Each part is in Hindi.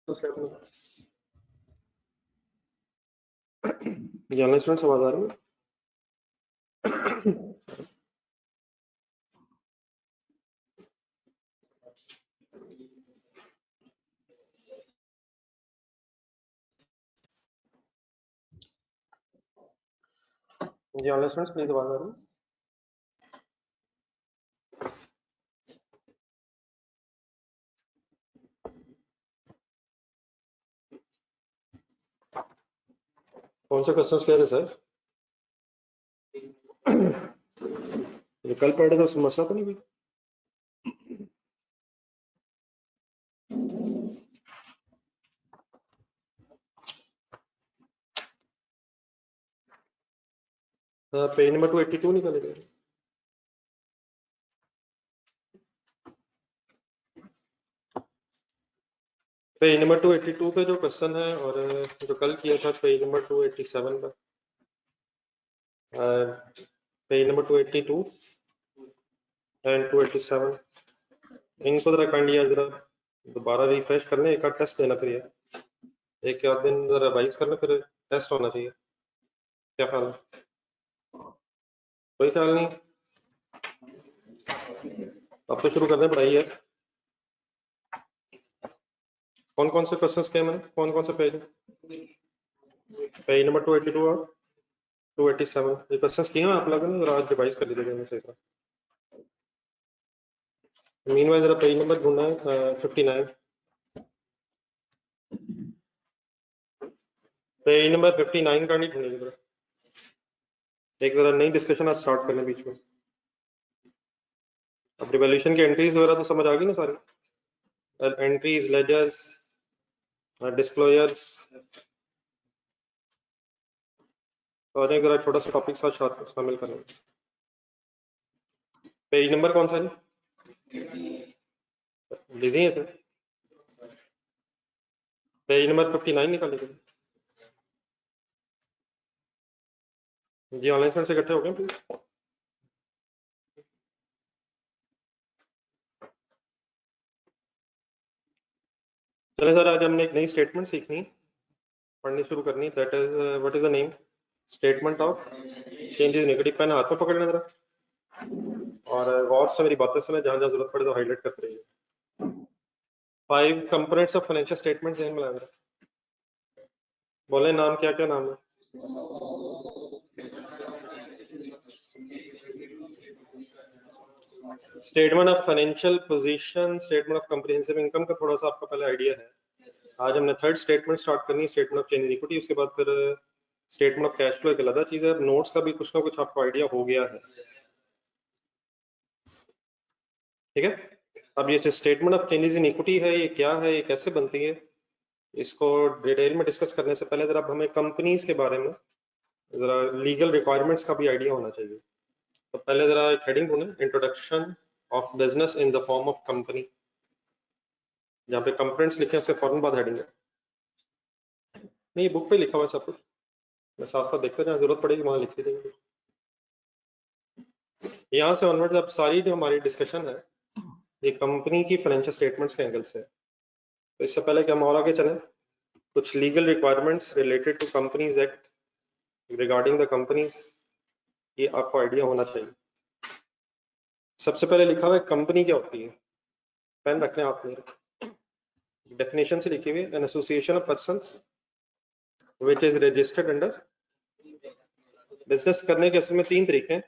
जानना स्टूडेंट्स आवाज आ रही है? जी ऑनलाइन स्टूडेंट्स प्लीज आवाज आ रही है? कौन से क्वेश्चंस कह रहे सर? जो कल पढ़े थे उसमें मसला तो नहीं हुई? पेज नंबर 282 निकालेगा। पेज नंबर 282 पे जो क्वेश्चन है और जो कल किया था पेज नंबर 287 पर, पेज नंबर 282 एंड 287 इनको जरा काइंडली जरा दोबारा रिफ्रेश करने, एक टेस्ट देना, फिर एक आध दिन जरा रिवाइज करना, फिर टेस्ट होना चाहिए। क्या ख्याल है? कोई ख्याल नहीं? अब तो शुरू कर दें पढ़ाई है। कौन कौन से क्वेश्चंस किए मैंने? कौन कौन से पेज? पेज नंबर 282 और 287 ये क्वेश्चंस किए हैं आप लोगों ने? जरा आज रिवाइज कर लीजिएगा इनसे एक बार। मीनवाइल जरा पेज नंबर ढूंढना है 59। पेज नंबर 59 का नहीं ढूंढेंगे जरा, एक जरा नई डिस्कशन आज स्टार्ट करने बीच में। अब रिवॉल्यूशन की एंट्रीज वगैरह तो समझ आ गई ना सारी? एंट्रीज, लेजर्स, डिस्क्लोजर्स, और एक जरा छोटा सा टॉपिक साथ शामिल करें। पेज नंबर कौन सा है? बिजी है सर? पेज नंबर 59 निकालिए जी। ऑनलाइन फ्रेंड से इकट्ठे हो गए प्लीज। चले सर, आज हमने एक नई स्टेटमेंट सीखनी, पढ़नी शुरू करनी। That is what is the name? Statement of changes in equity. Pen हाथ में पकड़ना जरा और गौर से मेरी बातें सुने, जहां जहां जरूरत पड़े तो हाईलाइट करते रहिए। 5 कंपोनेंट्स ऑफ फाइनेंशियल स्टेटमेंट्स हैं मिला जरा। बोले नाम, क्या क्या नाम है? Statement of financial position, statement of comprehensive income का थोड़ा सा आपको पहले आइडिया है। आज हमने थर्ड स्टेटमेंट स्टार्ट करनी है, statement of change in equity. उसके बाद फिर स्टेटमेंट ऑफ कैश फ्लो एक अलग चीज है। नोट्स का भी कुछ ना कुछ आपको आइडिया हो गया है, ठीक है? अब ये statement of changes in equity है, ये क्या है, ये कैसे बनती है, इसको डिटेल में डिस्कस करने से पहले जरा हमें कंपनीज के बारे में, जरा लीगल रिक्वायरमेंट्स का भी आइडिया होना चाहिए। तो पहले जरा एक हेडिंग ढूंढे, introduction of business in the form of company. जहाँ पे कंपोनेंट्स लिखे हैं उसके फौरन बाद हेडिंग है। नहीं, बुक पे लिखा हुआ है सब कुछ, मैं साथ साथ देखते जहाँ जरूरत पड़ेगी वहां लिख लीजिएगा। यहाँ से ऑनवर्ड अब सारी जो हमारी डिस्कशन है ये कंपनी की फाइनेंशियल स्टेटमेंट्स के एंगल से है। तो इससे पहले कि हम और आगे चलें, कुछ legal requirements related to companies act regarding the companies, ये आपको आइडिया होना चाहिए। सबसे पहले लिखा हुआ है कंपनी क्या होती है, पेन रखने हाथ में। डेफिनेशन से लिखी हुई है, an association of persons which is registered under. Business करने के असल में 3 तरीके हैं।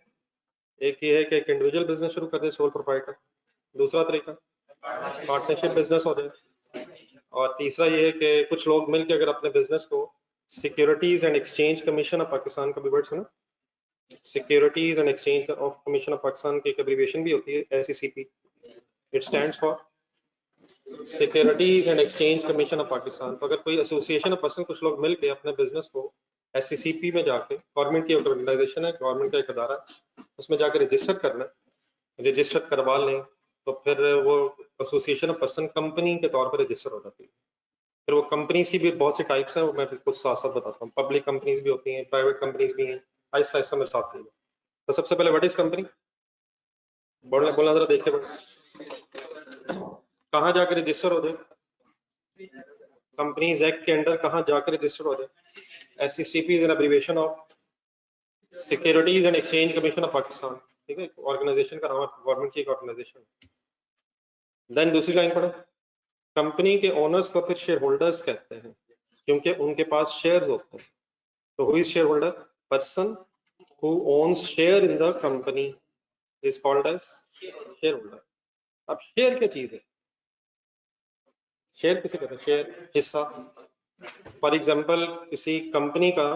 एक ये है कि एक इंडिविजुअल बिजनेस शुरू कर दे, सोल प्रोप्राइटर। दूसरा तरीका पार्टनरशिप बिजनेस हो जाए। और तीसरा ये है कि कुछ लोग मिलकर अगर अपने बिजनेस को securities and exchange commission of Pakistan का भी वर्ड सुना? Securities and exchange of commission of Pakistan की एब्रिविएशन भी होती है SECP। It stands for securities and exchange commission of Pakistan. तो अगर कोई एसोसिएशन ऑफ पर्सन, कुछ लोग मिलकर अपने बिजनेस को SECP में जाके, गवर्नमेंट की ऑर्गेनाइजेशन है, गवर्नमेंट का एक अदारा, उसमें जाकर रजिस्टर करना, रजिस्टर करवा लें तो फिर वो एसोसिएशन ऑफ पर्सन कंपनी के तौर पर रजिस्टर हो जाती है। फिर वो कंपनीज की भी बहुत सी टाइप्स हैं, वो मैं कुछ साथ साथ बताता हूँ। पब्लिक कंपनीज भी होती हैं, प्राइवेट कंपनीज भी हैं, आहिस्ता आहिस्ता मेरे साथ लीजिए। तो सबसे पहले व्हाट इज कंपनी? बोलना जरा देखे, कहाँ जाकर रजिस्टर हो जाए? कंपनीज एक्ट के अंडर कहाँ जाकर रजिस्टर हो जाए। SECP is an abbreviation of securities and exchange commission of Pakistan, ठीक है, ऑर्गेनाइजेशन का नाम है, गवर्नमेंट की एक ऑर्गेनाइजेशन। देन दूसरी लाइन पढ़ो, कंपनी के ओनर्स को फिर शेयर होल्डर्स कहते हैं क्योंकि उनके पास शेयर्स होते हैं। तो who is share holder? Person who owns share in the company is called as shareholder। अब शेयर क्या चीज है? शेयर किसे कहते हैं? शेयर हिस्सा। फॉर एग्जांपल किसी कंपनी का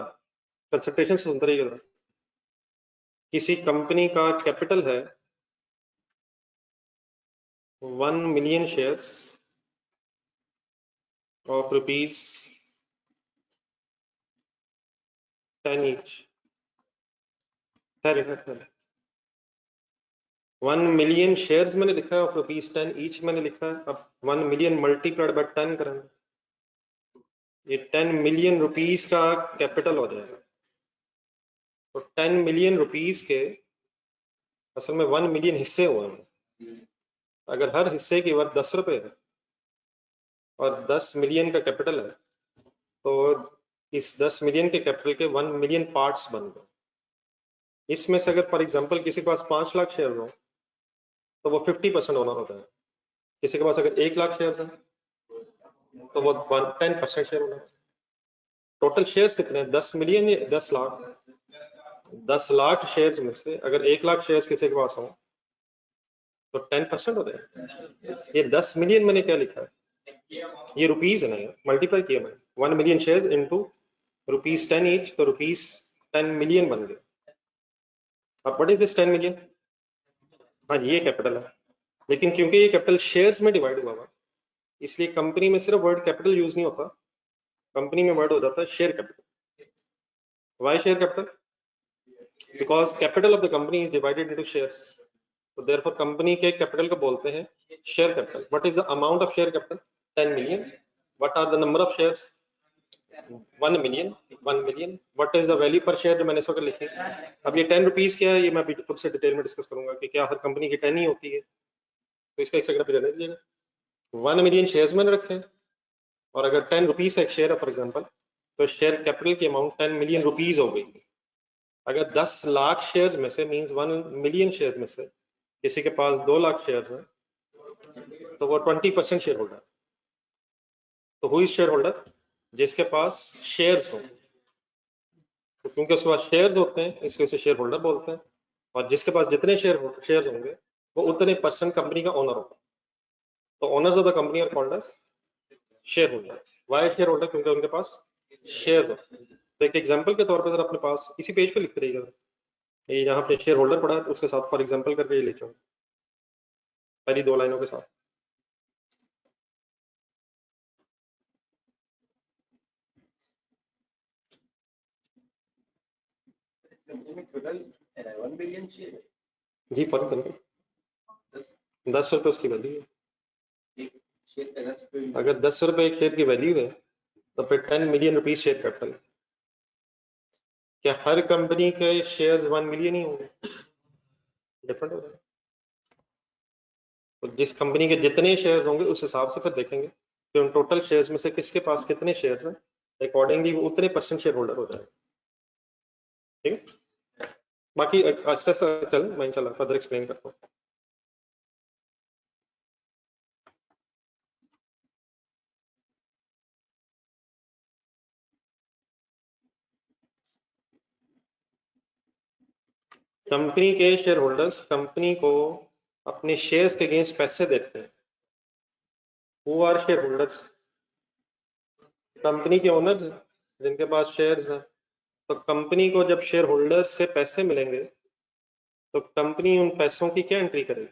कंसंट्रेशन सुनते रहिएगा, किसी कंपनी का कैपिटल है 1 million shares of rupees 10 each. 1 million shares मैंने लिखा है ऑफ रुपीज 10 ईच मैंने लिखा है। अब 1 मिलियन मल्टीप्लाइड बाय 10 करेंगे, ये 10 मिलियन रुपीस का कैपिटल हो जाएगा। तो 10 मिलियन रुपीस के असल में 1 मिलियन हिस्से हुए हैं। अगर हर हिस्से की वर्थ 10 रुपए है और 10 मिलियन का कैपिटल है, तो इस 10 मिलियन के कैपिटल के 1 मिलियन पार्ट्स बन गए। इसमें से अगर फॉर एग्जांपल किसी के पास 5 लाख शेयर हो तो वो 50% ओनर होता है। किसी के पास अगर 1 लाख शेयर है तो वो 10% शेयर होना है। टोटल शेयर्स कितने हैं? 10 मिलियन या 10 लाख? 10 लाख शेयर्स में से अगर 1 लाख शेयर्स किसी के पास हो तो 10% हो जाए। ये 10 मिलियन मैंने क्या लिखा है? ये रुपीज है ना, मल्टीप्लाई किया मैंने 1 million shares into rupees 10 each, तो रुपीज 10 मिलियन बन गए। अब व्हाट इज दिस 10 मिलियन? हाँ ये कैपिटल है, लेकिन क्योंकि ये कैपिटल शेयर्स में डिवाइड हुआ हुआ इसलिए कंपनी में सिर्फ वर्ड कैपिटल यूज नहीं होता, कंपनी में वर्ड हो जाता है share capital. Why share capital? Because capital of the company is divided into shares, तो देयरफॉर कंपनी के कैपिटल को बोलते हैं share capital. What is the amount of share capital? 10 million. What are the number of shares? 1 million. 1 million. What is the value per share जो मैंने इसको लिखी? अब ये 10 रुपीज क्या है ये मैं खुद से डिटेल में डिस्कस करूंगा कि क्या हर कंपनी की 10 ही होती है, तो इसका एक सेकंड पे रहने दीजिएगा। 1 मिलियन शेयर्स मैंने रखे हैं और अगर 10 रुपीज एक शेयर है फॉर एग्जांपल, तो शेयर कैपिटल की अमाउंट 10 मिलियन रुपीज हो गई। अगर 10 लाख शेयर्स में से मींस 1 मिलियन शेयर में से किसी के पास 2 लाख शेयर्स हैं तो वो 20% शेयर होल्डर। तो हु इज शेयर होल्डर? जिसके पास शेयर्स हो, तो क्योंकि उसके पास शेयर्स होते हैं इसलिए उसे शेयर होल्डर बोलते हैं, और जिसके पास जितने शेयर्स होंगे वो उतने परसेंट कंपनी का ओनर होगा। तो owners of the company are called as share holder. Why share holder? क्योंकि उनके पास शेयर्स होते हैं। तो एक एग्जांपल के तौर पर अगर अपने पास इसी पेज पे लिखते रहिएगा, ये यहाँ पे शेयर होल्डर पड़ा है तो उसके साथ फॉर एग्जांपल करके ये लिखो पहली 2 लाइनों के साथ। जी फॉर एग्जांपल 10 रुपए उसकी वैल्यू है। अगर 10 रुपए एक शेयर की वैल्यू है तो फिर 10 मिलियन रुपीज शेयर कैपिटल। क्या हर कंपनी के शेयर्स 1 मिलियन ही होंगे? डिफरेंट हो जाएगा। तो जिस कंपनी के जितने शेयर्स होंगे उस हिसाब से फिर देखेंगे कि उन टोटल शेयर्स में से किसके पास कितने शेयर्स हैं, अकॉर्डिंगली वो उतने परसेंट शेयर होल्डर हो जाएगा। ठीक है, बाकी अच्छा सा चल मैं इंशाल्लाह फर्दर एक्सप्लेन करता हूँ। कंपनी के शेयर होल्डर्स कंपनी को अपने शेयर्स के अगेंस्ट पैसे देते हैं। Who are share holders? Company के ओनर्स हैं जिनके पास शेयर्स हैं। तो कंपनी को जब शेयर होल्डर्स से पैसे मिलेंगे तो कंपनी उन पैसों की क्या एंट्री करेगी?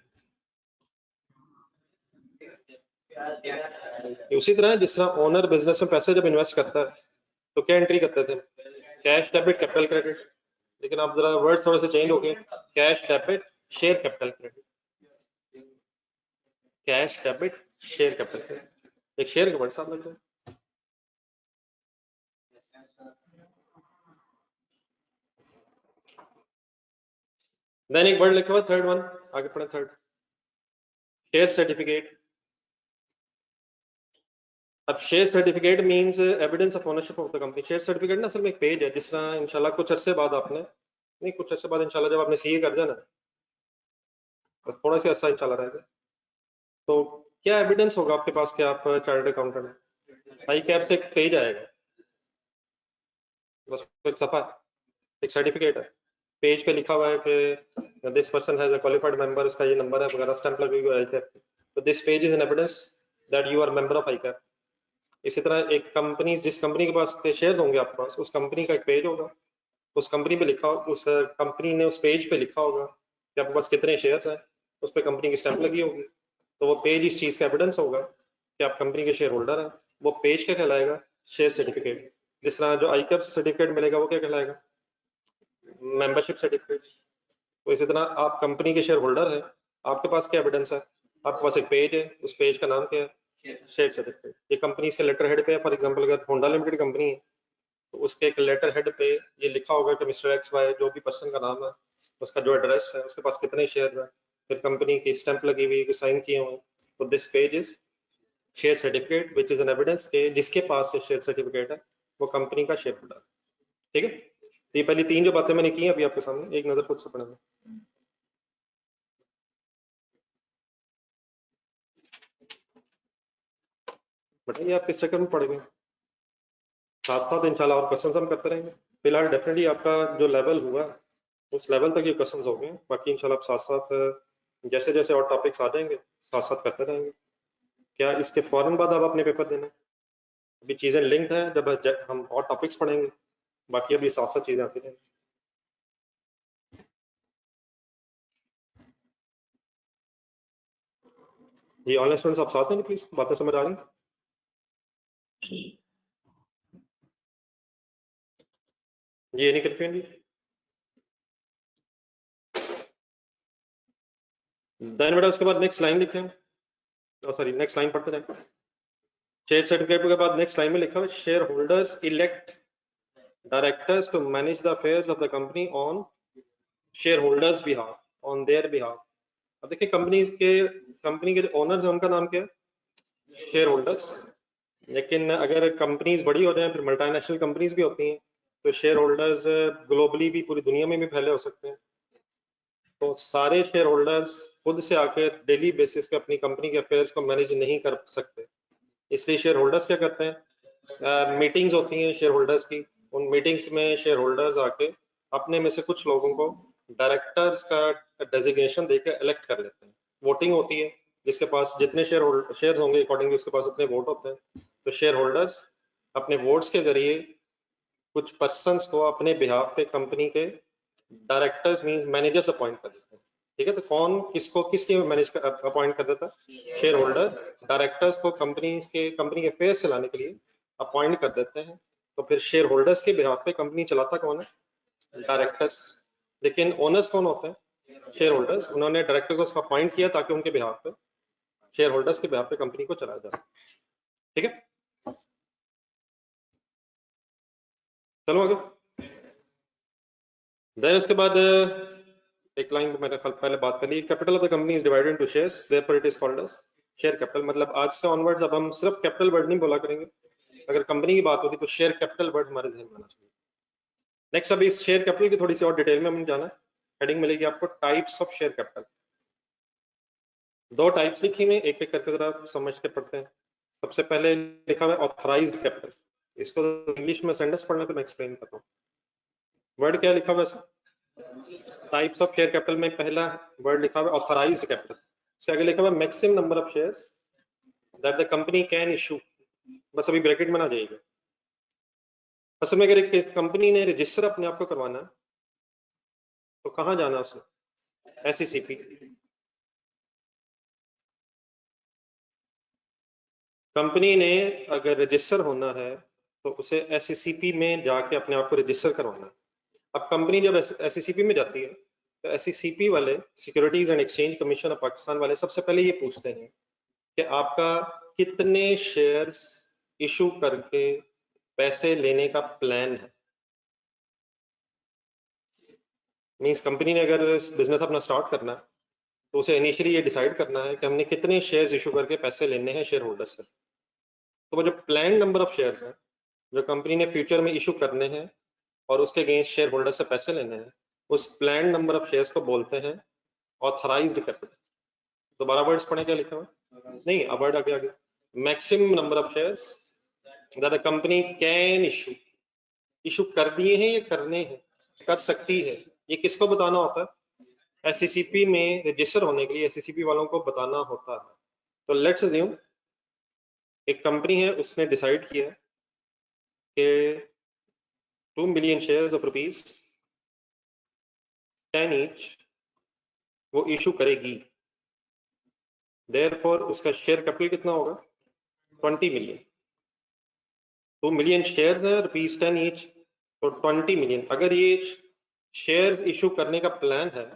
उसी तरह जिस तरह ओनर बिजनेस में पैसे जब इन्वेस्ट करता है तो क्या एंट्री करते थे? Cash debit capital credit. लेकिन अब जरा वर्ड थोड़े से चेंज हो गए, cash debit share capital credit. Cash debit share capital credit, एक शेयर के वर्ड साथ लग जाए। देन एक वर्ड लिखा हुआ थर्ड वन, आगे पढ़े थर्ड, शेयर सर्टिफिकेट। अब share certificate means evidence of ownership of the company. Share certificate ना असल में एक पेज है, जिस तरह इंशाल्लाह कुछ अरसे बाद आपने नहीं कुछ अरसे बाद इंशाल्लाह जब आपने सीए कर जाना, तो थोड़ा सा अर्सा इंशाल्लाह रहेगा, तो क्या एविडेंस होगा आपके पास कि आप चार्टर्ड अकाउंटेंट हैं? आई कैप से एक पेज आएगा, बस एक सफा, एक सर्टिफिकेट है, पेज पे लिखा हुआ है कि this person has a qualified member, उसका ये नंबर है वगैरह, स्टैंप लगी हुई है आई कैप। तो this page is an evidence that you are member of ICAP. इसी तरह एक कंपनी, जिस कंपनी के पास शेयर होंगे आपके पास, उस कंपनी का एक पेज होगा, उस कंपनी पे लिखा, उस कंपनी ने उस पेज पे लिखा होगा कि आपके पास कितने शेयर्स हैं, उस पर कंपनी की स्टैंप लगी होगी, तो वो पेज इस चीज का एविडेंस होगा कि आप कंपनी के शेयर होल्डर हैं। वो पेज क्या कहलाएगा? Share certificate. जिस तरह जो आईकैप सर्टिफिकेट मिलेगा वो क्या कहलाएगा? Membership certificate. तो इसी तरह आप कंपनी के शेयर होल्डर हैं, आपके पास क्या एविडेंस है? आपके पास एक पेज है, उस पेज का नाम क्या है? Share certificate. ये कंपनी के लेटर हेड पे है, फॉर एग्जांपल अगर होंडा लिमिटेड कंपनी है तो उसके एक लेटर हेड पे ये लिखा होगा कि मिस्टर एक्स वाई, जो भी पर्सन का नाम है, उसका जो एड्रेस है, उसके पास कितने शेयर है, फिर कंपनी की स्टैंप लगी हुई है, साइन किए हुए। तो this page is share certificate which is an evidence के जिसके पास ये शेयर सर्टिफिकेट है वो कंपनी का शेयर होल्डर। ठीक है, ये पहली तीन जो बातें मैंने की हैं अभी आपके सामने, एक नजर खुद से पढ़ेंगे। बताइए आप किस चक्कर में पढ़ गए? साथ साथ इंशाल्लाह और क्वेश्चंस हम करते रहेंगे। फिलहाल डेफिनेटली आपका जो लेवल हुआ उस लेवल तक ये क्वेश्चंस हो गए, बाकी इंशाल्लाह आप साथ साथ जैसे जैसे और टॉपिक्स आ जाएंगे साथ साथ करते रहेंगे। क्या इसके फौरन बाद आप अपने पेपर देना? अभी चीजें लिंक्ड हैं, जब हम और टॉपिक्स पढ़ेंगे बाकी अभी साथ साथ चीजें आती रहेंगी। जी ऑनलाइन स्टूडेंट्स आप साथ हैं प्लीज, बातें समझ आ रही हैं? जी एनी कंफ्यूजन जी? देन बेटा उसके बाद नेक्स्ट लाइन लिखें, सॉरी नेक्स्ट लाइन पढ़ते रहें। शेयर सर्टिफिकेट के बाद नेक्स्ट लाइन में लिखा है share holders elect directors to manage the affairs of the company on share holders behalf, on their behalf. अब देखिए कंपनी के जो ओनर्स हैं उनका नाम क्या है? Share holders. लेकिन अगर कंपनीज बड़ी हो जाए, फिर मल्टीनेशनल कंपनीज भी होती हैं, तो शेयर होल्डर्स ग्लोबली भी, पूरी दुनिया में भी फैले हो सकते हैं। तो सारे शेयर होल्डर्स खुद से आकर डेली बेसिस पे अपनी कंपनी के अफेयर्स को मैनेज नहीं कर सकते, इसलिए शेयर होल्डर्स क्या करते हैं? मीटिंग्स होती हैं शेयर होल्डर्स की, उन मीटिंग्स में शेयर होल्डर्स आके अपने में से कुछ लोगों को डायरेक्टर्स का डेजिग्नेशन देकर इलेक्ट कर लेते हैं। वोटिंग होती है, जिसके पास जितने शेयर होंगे अकॉर्डिंगली उसके पास उतने वोट होते हैं। तो शेयर होल्डर्स अपने वोट्स के जरिए कुछ पर्सन्स को अपने बिहाफ पे कंपनी के डायरेक्टर्स मींस मैनेजर्स अपॉइंट कर देते हैं। ठीक है, तो कौन किसको किसके मैनेज अपॉइंट कर देता है? शेयर होल्डर डायरेक्टर्स को कंपनी के अफेयर्स चलाने के लिए अपॉइंट कर देते हैं। तो फिर शेयर होल्डर्स के बिहाफ पे कंपनी चलाता कौन है? डायरेक्टर्स। लेकिन ओनर्स कौन होते हैं? Share holders. उन्होंने डायरेक्टर को उसका अपॉइंट किया ताकि उनके बिहाफ पे, शेयर होल्डर्स के बिहाफ पे कंपनी को चलाया जा सके। ठीक है, चलो आगे। देन उसके बाद एक लाइन मैंने पहले बात कर ली, capital of the company is divided into shares, therefore it is called as share capital. मतलब आज से ऑनवर्ड्स अब हम सिर्फ कैपिटल वर्ड नहीं बोला करेंगे, अगर कंपनी की बात होती तो शेयर कैपिटल वर्ड हमारे जहन में आना चाहिए। नेक्स्ट अभी इस शेयर कैपिटल की थोड़ी सी और डिटेल में हम जाना है। हेडिंग मिलेगी आपको टाइप्स ऑफ शेयर कैपिटल। दो टाइप्स लिखी हुई, एक एक करके जरा समझ के पढ़ते हैं। सबसे पहले लिखा हुआ है ऑथराइज्ड कैपिटल, इसको इंग्लिश में सेंटेंस पढ़ने पे मैं एक्सप्लेन करता हूँ। वर्ड क्या लिखा हुआ है? टाइप्स ऑफ शेयर कैपिटल में पहला वर्ड लिखा हुआ है ऑथराइज्ड कैपिटल, उसके आगे लिखा हुआ है maximum number of shares that the company can issue. बस अभी ब्रैकेट में ना जाइएगा। असल में अगर एक कंपनी ने रजिस्टर अपने आप को करवाना तो कहाँ जाना उसने? SECP। कंपनी ने अगर रजिस्टर होना है तो उसे SECP में जाके अपने आप को रजिस्टर करवाना है। अब कंपनी जब SECP में जाती है तो SECP वाले, securities and exchange commission of Pakistan वाले, सबसे पहले ये पूछते हैं कि आपका कितने शेयर्स इशू करके पैसे लेने का प्लान है। मींस कंपनी ने अगर बिजनेस अपना स्टार्ट करना है तो उसे इनिशियली ये डिसाइड करना है कि हमने कितने शेयर्स इशू करके पैसे लेने हैं शेयर होल्डर से। तो वो जो प्लान नंबर ऑफ शेयर्स हैं जो कंपनी ने फ्यूचर में इशू करने हैं और उसके अगेंस्ट शेयर होल्डर से पैसे लेने हैं, उस प्लान नंबर ऑफ शेयर्स को बोलते हैं ऑथराइज्ड कैपिटल। दोबारा वर्ड्स पढ़े, क्या लिखा हुआ नहीं, अब वर्ड आगे आगे, maximum number of shares that the company can issue कर दिए हैं या करने हैं, कर सकती है। ये किसको बताना होता है? एससीसीपी में रजिस्टर होने के लिए एससीसीपी वालों को बताना होता है। तो लेट्स अज्यूम एक कंपनी है, उसने डिसाइड किया कि 2 million shares of rupees 10 each वो इशू करेगी। देयरफॉर उसका शेयर कैपिटल कितना होगा? 20 मिलियन। 2 मिलियन शेयर्स है, रुपीज 10 ईच, तो 20 मिलियन। अगर ये शेयर्स इशू करने का प्लान है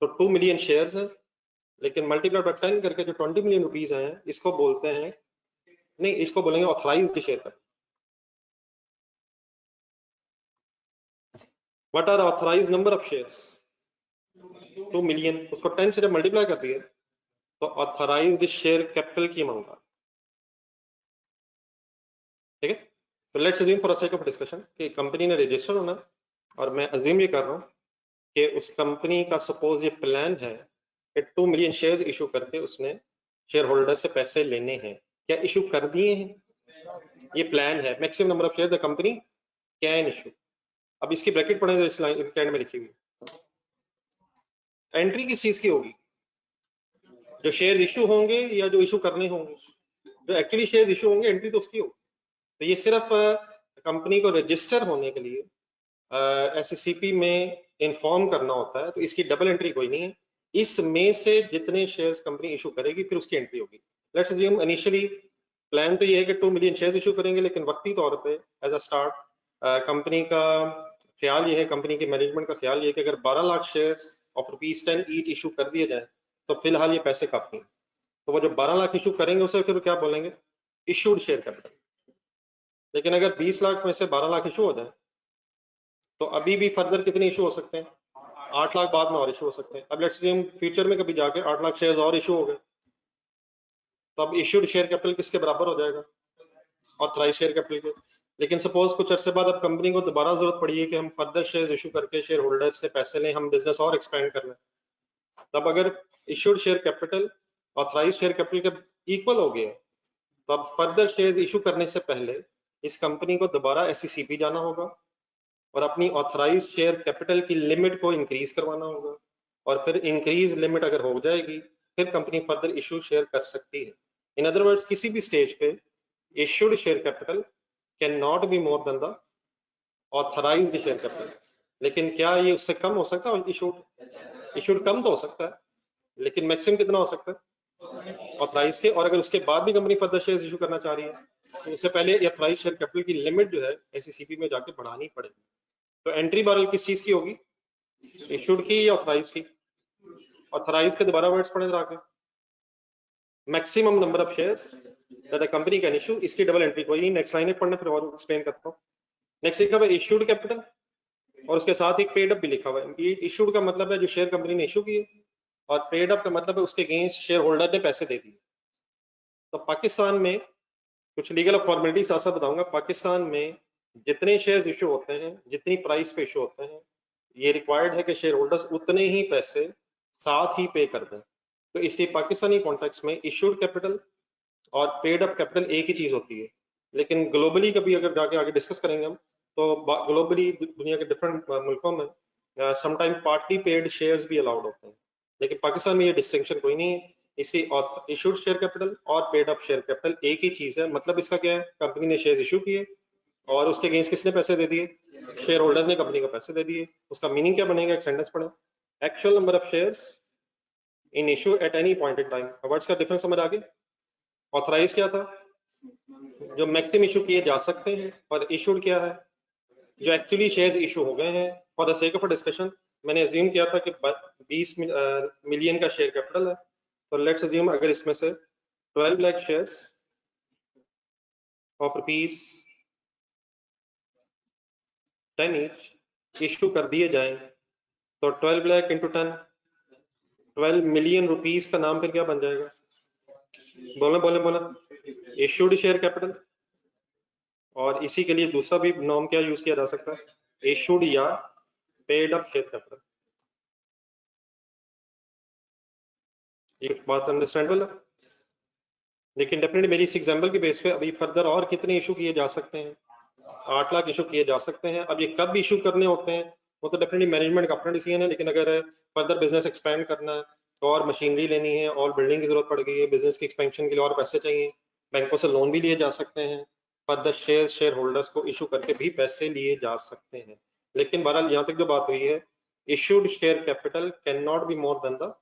तो 2 मिलियन शेयर्स है, लेकिन मल्टीप्लाई बाय 10 करके जो 20 मिलियन रुपीज हैं, इसको बोलते हैं, नहीं इसको बोलेंगे authorised share capital. What are authorised number of shares? 2 million, उसको 10 से जब मल्टीप्लाई कर दिए तो ऑथराइज्ड शेयर कैपिटल की अमाउंट आ, ठीक है। तो let's assume for a sake of discussion कि कंपनी ने रजिस्टर होना, और मैं अज्यूम ये कर रहा हूँ कि उस कंपनी का सपोज ये प्लान है कि 2 मिलियन शेयर्स इशू करके उसने शेयर होल्डर से पैसे लेने हैं। क्या इशू कर दिए हैं? ये प्लान है, maximum number of share the company can issue. अब इसकी ब्रैकेट पढ़े जो इस लाइन के एंड में लिखी हुई, एंट्री किस चीज की होगी? जो शेयर इशू होंगे या जो इशू करने होंगे? जो एक्चुअली शेयर इशू होंगे, एंट्री तो उसकी होगी। तो ये सिर्फ कंपनी को रजिस्टर होने के लिए एससीसीपी में इन्फॉर्म करना होता है, तो इसकी डबल एंट्री कोई नहीं है। इसमें से जितने शेयर्स कंपनी इशू करेगी फिर उसकी एंट्री होगी। लेट्स अज्यूम इनिशियली प्लान तो ये है कि 2 मिलियन शेयर्स इशू करेंगे, लेकिन वक्ती तौर पे एज अ स्टार्ट कंपनी का ख्याल ये है, कंपनी के मैनेजमेंट का ख्याल ये है कि अगर 12 lakh shares of rupees 10 each issue कर दिए जाए तो फिलहाल ये पैसे काफी हैं। तो वो जो 12 लाख इशू करेंगे उसे फिर क्या बोलेंगे? Issued share capital. लेकिन अगर 20 लाख में से 12 लाख इशू हो जाए तो अभी भी फर्दर कितने इशू हो सकते हैं? 8 लाख बाद में और इशू हो सकते हैं। अब लेट्स से हम फ्यूचर में कभी जाके 8 लाख शेयर्स और इशू हो गए, तो अब इशूड शेयर कैपिटल किसके बराबर हो जाएगा? ऑथराइज शेयर कैपिटल के। लेकिन सपोज कुछ अरसे बाद अब कंपनी को दोबारा जरूरत पड़ी है कि हम फर्दर शेयर्स इशू करके शेयर होल्डर से पैसे लें, हम बिजनेस और एक्सपेंड कर लें, तब अगर issued share capital authorise share capital के इक्वल हो गया तो अब फर्दर शेयर्स इशू करने से पहले इस कंपनी को दोबारा एससीसीपी जाना होगा और अपनी ऑथराइज शेयर कैपिटल की लिमिट को इंक्रीज करवाना होगा, और फिर इंक्रीज लिमिट अगर हो जाएगी फिर कंपनी फर्दर इशू शेयर कर सकती है। इन अदर वर्ड्स, किसी भी स्टेज पे issued share capital can not be more than the authorised share capital. लेकिन क्या ये उससे कम हो सकता है? इशूड कम तो हो सकता है, लेकिन मैक्सिमम कितना हो सकता है? ऑथराइज के। और अगर उसके बाद भी कंपनी फर्दर शेयर इशू करना चाह रही है तो उससे पहले ऑथराइज शेयर कैपिटल की लिमिट जो है एससीसीपी में जाके बढ़ानी पड़ेगी। तो एंट्री बारल किस चीज की होगी? इशूड की या ऑथराइज की? ऑथराइज के दोबारा वर्ड्स पढ़े जरा के, maximum number of shares that a company can issue, इसकी डबल एंट्री कोई नहीं। नेक्स्ट लाइन पढ़ने फिर और एक्सप्लेन करता हूँ। नेक्स्ट लिखा हुआ है इशूड कैपिटल, और उसके साथ एक पेड अप भी लिखा हुआ है। ये इशूड का मतलब है जो शेयर कंपनी ने इशू किए, और पेड अप का मतलब है उसके अगेंस्ट शेयर होल्डर ने पैसे दे दिए। तो पाकिस्तान में कुछ लीगल फॉर्मेलिटी साथ साथ बताऊंगा। पाकिस्तान में जितने शेयर्स इशू होते हैं, जितनी प्राइस पे इशू होते हैं, ये रिक्वायर्ड है कि शेयर होल्डर्स उतने ही पैसे साथ ही पे कर दें। तो इसलिए पाकिस्तानी कॉन्टेक्स्ट में इशूड कैपिटल और पेड अप कैपिटल एक ही चीज होती है। लेकिन ग्लोबली कभी अगर जाके आगे डिस्कस करेंगे हम, तो ग्लोबली दुनिया के डिफरेंट मुल्कों में समटाइम पार्टली पेड शेयर्स भी अलाउड होते हैं, लेकिन पाकिस्तान में ये डिस्टिंक्शन कोई नहीं है। इसकी इशूड शेयर कैपिटल और पेड अप शेयर कैपिटल एक ही चीज है। मतलब इसका क्या है? कंपनी ने शेयर्स इशू किए और उसके अगेंस्ट किसने पैसे दे दिए? शेयर होल्डर्स ने कंपनी को पैसे दे दिए। उसका मीनिंग क्या बनेगा? एक सेंटेंस पढ़े, actual number of shares in issue at any point in time. Words का डिफरेंस समझ आ गया? ऑथराइज क्या था? जो मैक्सिमम इशू किए जा सकते हैं, और इशूड क्या है? जो एक्चुअली शेयर्स इशू हो गए हैं। For the sake of discussion मैंने अज्यूम किया था कि 20 मिलियन का शेयर कैपिटल है, तो लेट्स अज्यूम अगर इसमें से 12 lakh shares of rupees 10 each issue कर दिए जाएं, तो 12 लाख इंटू 10 12 मिलियन रुपीज का नाम फिर क्या बन जाएगा? बोले बोले बोला इश्यूड शेयर कैपिटल, और इसी के लिए दूसरा भी नॉर्म क्या यूज किया जा सकता है, इश्यूड या पेड अप शेयर कैपिटल। ये बात अंडरस्टैंडेबल है, लेकिन डेफिनेटली मेरी इस एग्जांपल के बेस पे अभी फर्दर और कितने इशू किए जा सकते हैं, 8 लाख इशू किए जा सकते हैं। अब ये कब इशू करने होते हैं वो तो डेफिनेटली मैनेजमेंट का अपना डिसीजन है, लेकिन अगर फर्दर बिजनेस एक्सपेंड करना है, और मशीनरी लेनी है, और बिल्डिंग की जरूरत पड़ गई है, बिजनेस की एक्सपेंशन के लिए और पैसे चाहिए, बैंकों से लोन भी लिए जा सकते हैं, फर्दर शेयर होल्डर्स को इशू करके भी पैसे लिए जा सकते हैं। लेकिन बहरहाल यहाँ तक जो बात हुई है, issued share capital can not be more than the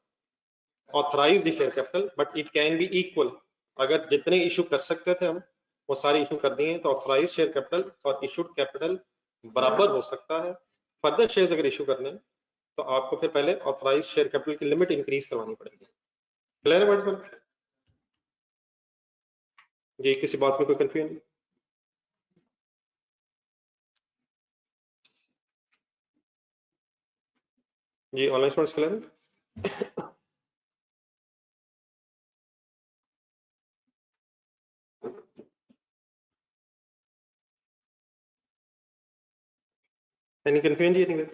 authorised share capital, but it can be equal. अगर जितने इशू कर सकते थे हम वो सारे इशू कर दिए, तो ऑथराइज्ड शेयर कैपिटल और इशूड कैपिटल बराबर हो सकता है। फर्दर शेयर्स अगर इशू करने हैं तो आपको फिर पहले ऑथराइज्ड शेयर कैपिटल की लिमिट इंक्रीज करवानी पड़ेगी। क्लियर है वर्ड्स में? जी, किसी बात में कोई कंफ्यूजन? जी, ऑनलाइन स्टूडेंट्स क्लियर है? Any confusion जी anyway?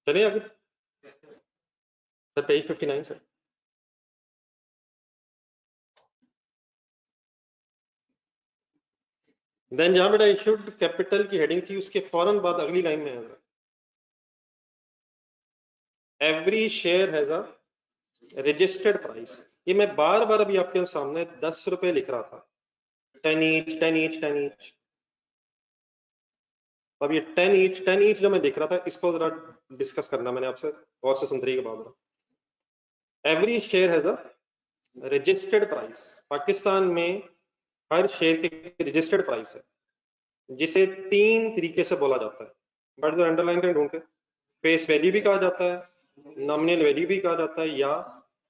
चलिए आगे सर, पेज 59 सर। देन जहां बेटा इशूड कैपिटल की हेडिंग थी उसके फौरन बाद अगली लाइन में है, every share has a registered price. ये मैं बार बार अभी आपके सामने 10 रुपए लिख रहा था, 10 ईच 10 ईच 10 ईच। अब ये 10 ईच जो मैं दिख रहा था, इसको जरा डिस्कस करना मैंने आपसे, और से सुन के बाद। Every share has a registered price. Pakistan में हर शेयर के रजिस्टर्ड प्राइस है, जिसे 3 तरीके से बोला जाता है। बट जो अंडरलाइन करें ढूंढ के, फेस वैल्यू भी कहा जाता है, नॉमिनल वैल्यू भी कहा जाता है, या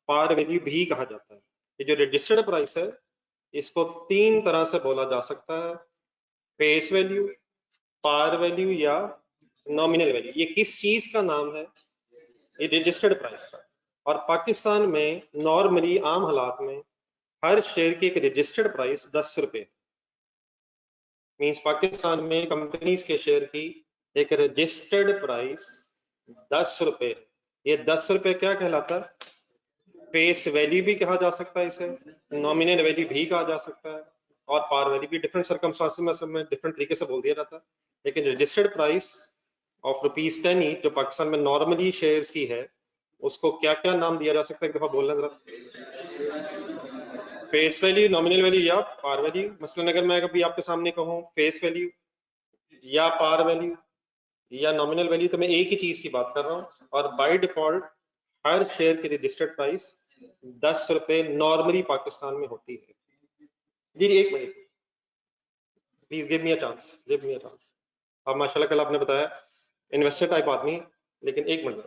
पार वैल्यू भी कहा जाता है। ये जो रजिस्टर्ड प्राइस है इसको 3 तरह से बोला जा सकता है, फेस वैल्यू, पार वैल्यू, या नॉमिनल वैल्यू। ये किस चीज का नाम है? ये रजिस्टर्ड प्राइस का। और पाकिस्तान में नॉर्मली आम हालात में हर शेयर की एक रजिस्टर्ड प्राइस 10 रुपए, मींस पाकिस्तान में कंपनीज के शेयर की एक रजिस्टर्ड प्राइस 10 रुपए। ये 10 रुपए क्या कहलाता है? फेस वैल्यू भी कहा जा सकता है इसे, नॉमिनल वैल्यू भी कहा जा सकता है, और पार वैल्यू भी। डिफरेंट सर्कमस्टांसेस में सब में डिफरेंट तरीके से बोल दिया जाता है, लेकिन रजिस्टर्ड प्राइस ऑफ ₹10 ईच जो पाकिस्तान में नॉर्मली शेयर्स की है, उसको क्या क्या नाम दिया जा सकता है, एक दफा बोलना जरा। फेस वैल्यू, नॉमिनल वैल्यू, या पार वैल्यू। मसलन अगर मैं कभी आपके सामने कहूँ फेस वैल्यू या पार वैल्यू या नॉमिनल वैल्यू, तो मैं एक ही चीज की बात कर रहा हूँ। और बाय डिफॉल्ट हर शेयर की रजिस्टर्ड प्राइस 10 रुपए नॉर्मली पाकिस्तान में होती है। जी एक minute please, give me a chance, give me a chance. अब माशाल्लाह कल आपने बताया इन्वेस्टर टाइप आदमी है, लेकिन एक मिनट।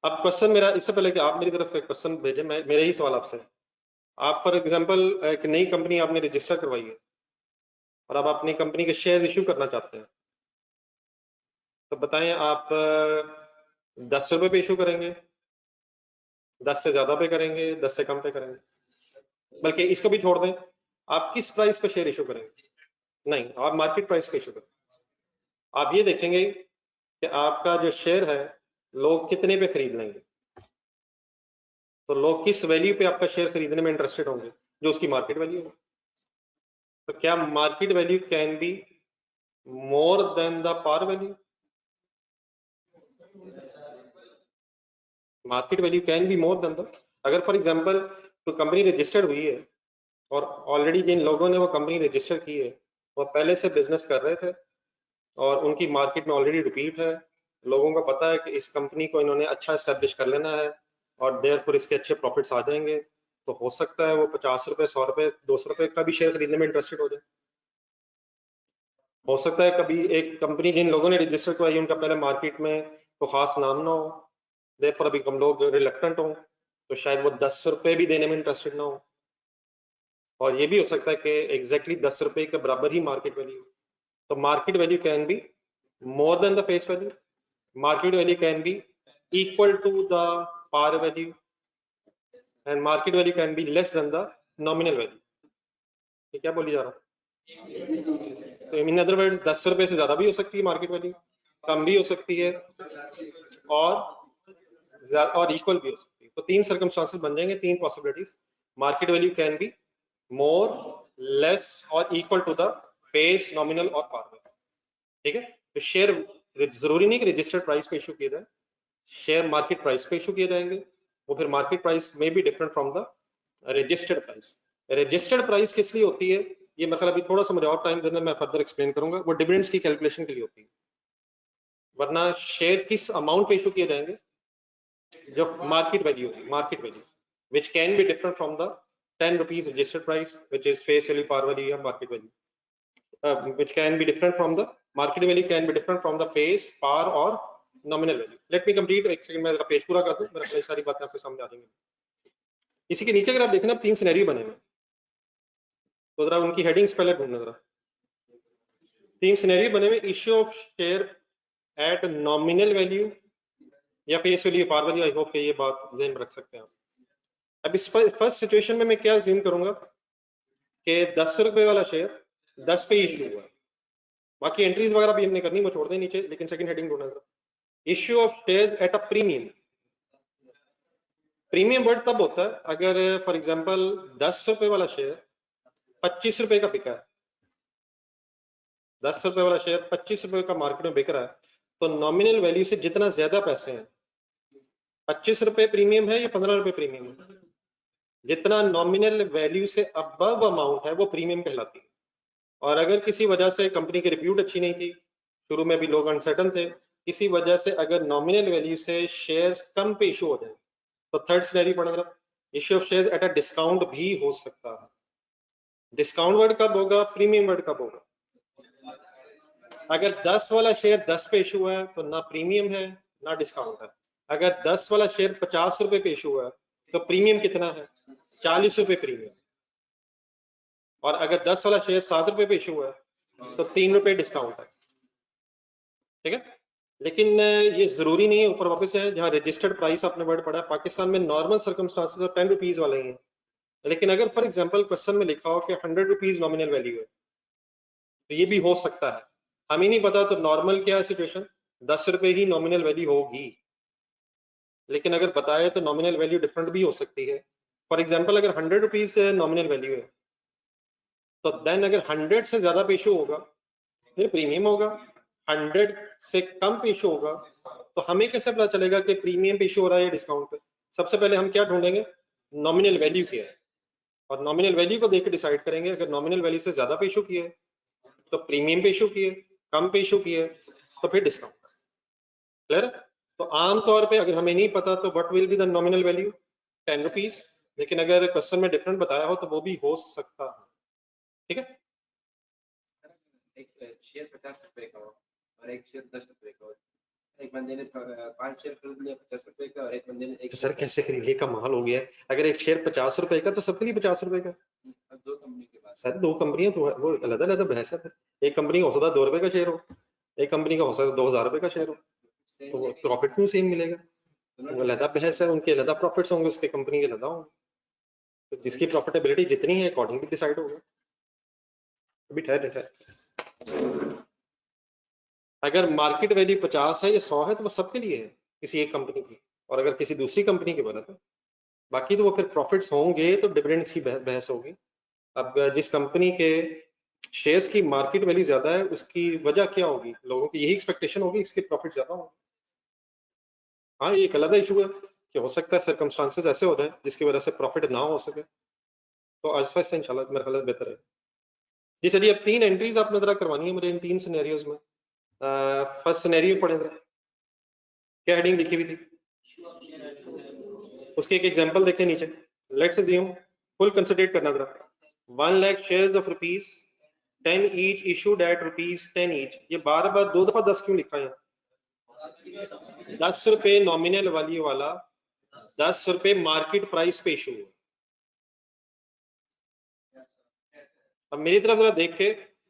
अब क्वेश्चन मेरा, इससे पहले कि आप मेरी तरफ क्वेश्चन भेजें, मैं मेरे ही सवाल आपसे। आप फॉर एग्जांपल एक नई कंपनी आपने रजिस्टर करवाई है, और अब अपनी कंपनी के शेयर्स इश्यू करना चाहते हैं, तो बताएं आप 10 रुपए पे इशू करेंगे, 10 से ज्यादा पे करेंगे, 10 से कम पे करेंगे? बल्कि इसको भी छोड़ दें, आप किस प्राइस पे शेयर इशू करेंगे? नहीं, आप मार्केट प्राइस पे इशू करें। आप ये देखेंगे कि आपका जो शेयर है लोग कितने पे खरीद लेंगे, तो लोग किस वैल्यू पे आपका शेयर खरीदने में इंटरेस्टेड होंगे, जो उसकी मार्केट वैल्यू है। तो क्या market value can be more than the par value? Market value can be more than the, अगर फॉर एग्जांपल तो कंपनी रजिस्टर्ड हुई है, और ऑलरेडी जिन लोगों ने वो कंपनी रजिस्टर की है वो पहले से बिजनेस कर रहे थे, और उनकी मार्केट में ऑलरेडी रिपीट है, लोगों को पता है कि इस कंपनी को इन्होंने अच्छा एस्टेब्लिश कर लेना है, और देयरफॉर इसके अच्छे प्रॉफिट्स आ जाएंगे, तो हो सकता है वो 50 रुपए, 100 रुपए, 200 रुपए का भी शेयर खरीदने में इंटरेस्टेड हो जाए। हो सकता है कभी एक कंपनी जिन लोगों ने रजिस्टर करवाई उनका पहले मार्केट में तो खास नाम ना हो, देयरफॉर अभी कम लोग रिलक्टेंट हो, तो शायद वो 10 रुपए भी देने में इंटरेस्टेड ना हो। और ये भी हो सकता है कि एग्जैक्टली 10 रुपए के बराबर ही मार्केट वैल्यू। तो market value can be more than the face value, market value can B equal to the par value and market value can be less than the nominal value. ये क्या बोली जा रहा है? तो इन अदर वर्ड्स 10 रुपए से ज्यादा भी हो सकती है मार्केट वैल्यू, कम भी हो सकती है और इक्वल भी हो सकती है। तो तीन सर्कमस्टांसेस बन जाएंगे, तीन possibilities. Market value can be more, less or equal to the face, nominal or par value. ठीक है, तो शेयर जरूरी नहीं कि रजिस्टर्ड प्राइस पे इशू किए जाए, शेयर मार्केट प्राइस पे इशू किए जाएंगे। वो फिर मार्केट प्राइस में B different from the registered price. Registered price किस लिए होती है, ये मतलब अभी थोड़ा सा मुझे और टाइम देना, मैं फर्दर एक्सप्लेन करूंगा। वो डिविडेंड्स की कैलकुलेशन के लिए होती है, वरना शेयर किस अमाउंट पे इशू किए जाएंगे, जो मार्केट वैल्यू होगी, market value which can be different from the 10 rupees registered price which is face value, par value या market value, which can be different from the market value, can be different from the face, par और nominal value. Let me complete, एक सेकंड में पेज पूरा कर दूं, मेरा कई सारी बातें आपके सामने आ जाएंगी। इसी के नीचे अगर आप देखें ना, तीन सिनेरियो बने हुए, तो जरा उनकी हेडिंग्स पहले ढूंढना जरा। तीन सिनेरियो बने हुए, issue of share at nominal value या face value, par value. I hope कि ये बात ध्यान में रख सकते हैं आप। अब इस फर्स्ट सिचुएशन में मैं क्या अज्यूम करूंगा कि 10 रुपए वाला शेयर 10 पे इशू हुआ है, बाकी एंट्रीज वगैरह भी हमने करनी, वो छोड़ दें नीचे, लेकिन सेकंड हेडिंग ढूंढना जरा। Issue of shares at a premium. Premium word तब होता है अगर फॉर एग्जांपल 10 रुपए वाला शेयर 25 रुपए का बिका है, 10 रुपए वाला शेयर 25 रुपए का मार्केट में बिक रहा है, तो नॉमिनल वैल्यू से जितना ज्यादा पैसे हैं, 25 रुपए प्रीमियम है या 15 रुपए प्रीमियम है, जितना नॉमिनल वैल्यू से अबव अमाउंट है वो प्रीमियम कहलाती है। और अगर किसी वजह से कंपनी की रिप्यूट अच्छी नहीं थी, शुरू में भी लोग अनसर्टन थे, किसी वजह से अगर नॉमिनल वैल्यू से शेयर्स कम पे इशू हो जाए, तो थर्ड सिनेरियो पढ़ रहा, issue of shares at a discount भी हो सकता है। डिस्काउंट वर्ड कब होगा, प्रीमियम वर्ड कब होगा? अगर 10 वाला शेयर 10 पे इशू है तो ना प्रीमियम है ना डिस्काउंट है। अगर 10 वाला शेयर 50 रुपए पे इशू है तो प्रीमियम कितना है, 40 रुपए प्रीमियम। और अगर 10 वाला शेयर 7 रुपए पे इशू है तो 3 रुपए डिस्काउंट है। ठीक है, लेकिन ये जरूरी नहीं है। ऊपर वापस है, जहाँ रजिस्टर्ड प्राइस आपने वर्ड पढ़ा, पाकिस्तान में नॉर्मल सर्कमस्टांसेस और 10 रुपीज वाले ही हैं। लेकिन अगर फॉर एग्जांपल क्वेश्चन में लिखा हो कि 100 रुपीज नॉमिनल वैल्यू है, तो ये भी हो सकता है, हमें नहीं पता। तो नॉर्मल क्या है सिचुएशन, 10 रुपए ही नॉमिनल वैल्यू होगी। लेकिन अगर बताए तो नॉमिनल वैल्यू डिफरेंट भी हो सकती है। फॉर एग्जांपल अगर 100 रुपीज नॉमिनल वैल्यू है, तो देन अगर 100 से ज्यादा पे इशू होगा फिर प्रीमियम होगा, 100 से कम पे इशू होगा तो हमें कैसे पता चलेगा कि प्रीमियम पे इशू हो रहा है या डिस्काउंट पे? सबसे पहले हम क्या ढूंढेंगे, नॉमिनल वैल्यू क्या है, और नॉमिनल वैल्यू को देख के डिसाइड करेंगे। अगर नॉमिनल वैल्यू से ज्यादा पे इशू किए तो प्रीमियम पे इशू किए, कम पे इशू किए तो फिर डिस्काउंट। क्लियर? तो आमतौर पे अगर हमें नहीं पता तो what will be the nominal value, 10 rupees. लेकिन अगर क्वेश्चन में डिफरेंट बताया हो तो वो भी हो सकता है। ठीक है, एक शेयर 50 रुपए का हो और एक शेयर 10 रुपए का हो, एक बंदे ने 5 शेयर खरीद लिया 50 रुपए का और एक बंदे ने एक सर कैसे खरीदे, कमाल हो गया है। अगर एक शेयर 50 रुपए का तो सबके लिए 50 रुपए का। दो कंपनी के पास। सर दो कंपनियां तो वो अलग अलग बहस है। एक कंपनी का हो सकता है 2 रुपए का शेयर हो, एक कंपनी का हो सकता है 2000 रुपए का शेयर हो, तो प्रॉफिट क्यों सेम मिलेगा? वो अलग बहस है, उनके अलग प्रॉफिट्स होंगे, उसके कंपनी के अलग होंगे। तो जिसकी प्रॉफिटेबिलिटी जितनी है अकॉर्डिंगली डिसाइड होगा। अभी ठहर, अगर मार्केट वैल्यू 50 है या 100 है तो वो सबके लिए है, किसी एक कंपनी की। और अगर किसी दूसरी कंपनी की बना तो बाकी तो वो फिर प्रॉफिट्स होंगे, तो डिविडेंड्स की बहस होगी। अब जिस कंपनी के शेयर्स की मार्केट वैल्यू ज्यादा है उसकी वजह क्या होगी, लोगों की यही एक्सपेक्टेशन होगी इसके प्रॉफिट ज्यादा होंगे। हाँ, ये एक अलग इशू है कि हो सकता है सर्कमस्टांसेस ऐसे हो जाए जिसकी वजह से प्रॉफिट ना हो सके। तो ऐसा ऐसा इंशाल्लाह मेरा ख्याल बेहतर है। जी चलिए, अब 3 एंट्रीज आपने जरा करवानी है मुझे इन 3 सिनेरियोज में। फर्स्ट सिनेरियो पढ़े जरा, क्या हेडिंग लिखी हुई थी, उसके एक एग्जांपल देखें नीचे। लेट्स अज्यूम, फुल कंसिडरेट करना जरा, 1 लाख shares of rupees 10 each issued at rupees 10 each. ये बार बार 2 दफा 10 क्यों लिखा है? 10 रुपए नॉमिनल वैल्यू वाला 10 रुपए मार्केट प्राइस पे इशू हुआ। अब मेरी तरफ जरा देख के,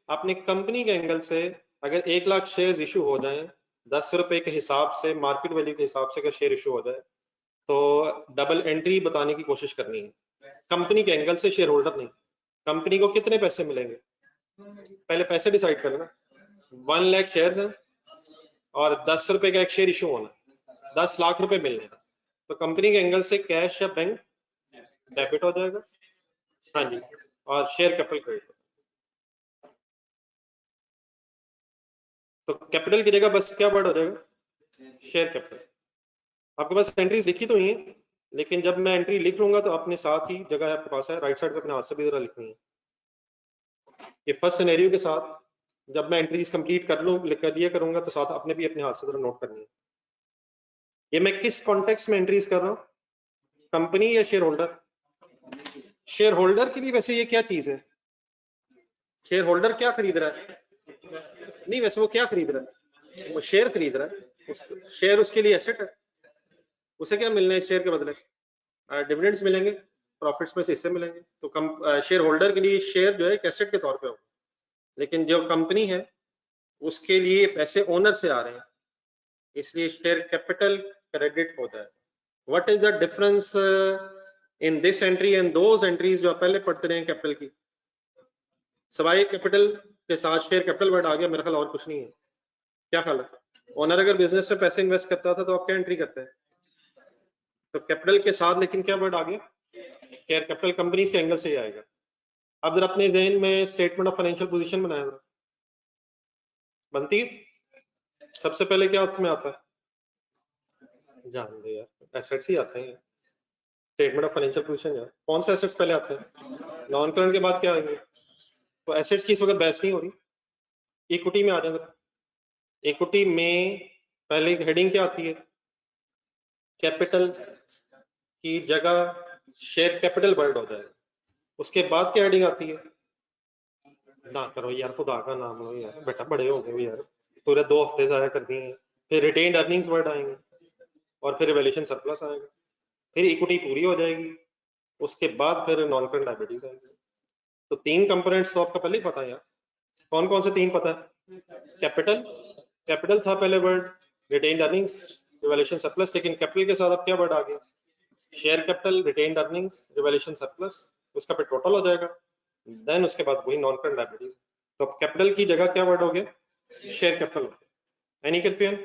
अपनी कंपनी के एंगल से अगर 1 लाख शेयर्स इशू हो जाएं ₹10 के हिसाब से, मार्केट वैल्यू के हिसाब से अगर शेयर इशू हो जाए तो डबल एंट्री बताने की कोशिश करनी है, कंपनी के एंगल से, शेयर होल्डर नहीं। कंपनी को कितने पैसे मिलेंगे, पहले पैसे डिसाइड कर लेना। 1 लाख शेयर्स हैं और ₹10 का एक शेयर इशू होना, 10 लाख रुपए मिलने का, तो कंपनी के एंगल से कैश या बैंक डेबिट हो जाएगा, हाँ जी, और शेयर कैपिटल क्रेडिट। तो कैपिटल की जगह बस क्या वर्ड हो जाएगा, शेयर कैपिटल। आपके पास एंट्रीज लिखी तो ही है, लेकिन जब मैं एंट्री लिख लूंगा तो अपने साथ ही जगह आपके पास है, राइट साइड पे अपने हाथ से भी जरा लिखनी है। ये फर्स्ट सिनेरियो के साथ जब मैं एंट्रीज कंप्लीट कर दिया करूंगा तो साथ अपने भी अपने हाथ से जरा नोट करनी है। ये मैं किस कॉन्टेक्स्ट में एंट्रीज कर रहा हूँ, कंपनी या शेयर होल्डर? शेयर होल्डर के लिए वैसे ये क्या चीज है, शेयर होल्डर क्या खरीद रहा है? नहीं, वैसे वो क्या खरीद रहा है, वो शेयर खरीद रहा है, शेयर उसके लिए एसेट है। उसे क्या मिलना है इस शेयर के बदले? डिविडेंड्स मिलेंगे, प्रॉफिट्स में से हिस्से मिलेंगे। तो शेयर होल्डर के लिए शेयर जो है एक एसेट के तौर पे होगा, लेकिन जो कंपनी है उसके लिए पैसे ओनर से आ रहे हैं, इसलिए शेयर कैपिटल क्रेडिट होता है। What is the difference in this entry and those entries जो आप पहले पढ़ते रहे कैपिटल की? सवाई कैपिटल के साथ शेयर कैपिटल वर्ड आ गया, मेरा ख्याल और कुछ नहीं है। क्या ख्याल है? ओनर अगर बिजनेस में पैसे इन्वेस्ट करता था तो आप क्या एंट्री करते हैं? तो कैपिटल के साथ, लेकिन क्या वर्ड आ गया, शेयर कैपिटल। कंपनीज के एंगल से ही आएगा। अब जरा अपने जहन में स्टेटमेंट ऑफ फाइनेंशियल पोजीशन बनाया जरा, बनती है? सबसे पहले क्या उसमें आता है, जान दे यार, एसेट्स ही आते हैं। स्टेटमेंट ऑफ फाइनेंशियल पोजीशन यार, कौन से एसेट्स पहले आते हैं? नॉन करंट के बाद क्या आएंगे? तो एसेट्स की इस वक्त बहस नहीं हो रही, इक्विटी में आ जाएगा। इक्विटी में पहले हेडिंग क्या आती है, कैपिटल की जगह शेयर कैपिटल वर्ड हो जाएगा। उसके बाद क्या हेडिंग आती है, ना करो यार, खुदा का नाम लो यार, बेटा बड़े हो गए यार, पूरे 2 हफ्ते जाया कर दिए हैं। फिर रिटेन्ड अर्निंग्स वर्ड आएंगे और फिर रिवैल्यूएशन सरप्लस आएगा, फिर इक्विटी पूरी हो जाएगी, उसके बाद फिर नॉन करंट लायबिलिटीज आएंगे। तो 3 कंपोनेंट्स तो आपका पहले ही पता है यार। कौन कौन से 3 पता है? कैपिटल था पहले word, retained earnings, revaluation surplus, लेकिन कैपिटल के साथ अब क्या वर्ड आ गया, share capital, retained earnings, revaluation surplus, उसका फिर टोटल हो जाएगा। देन उसके बाद वही नॉन करंट लायबिलिटीज। तो कैपिटल की जगह क्या वर्ड हो गया, शेयर कैपिटल। Any confusion?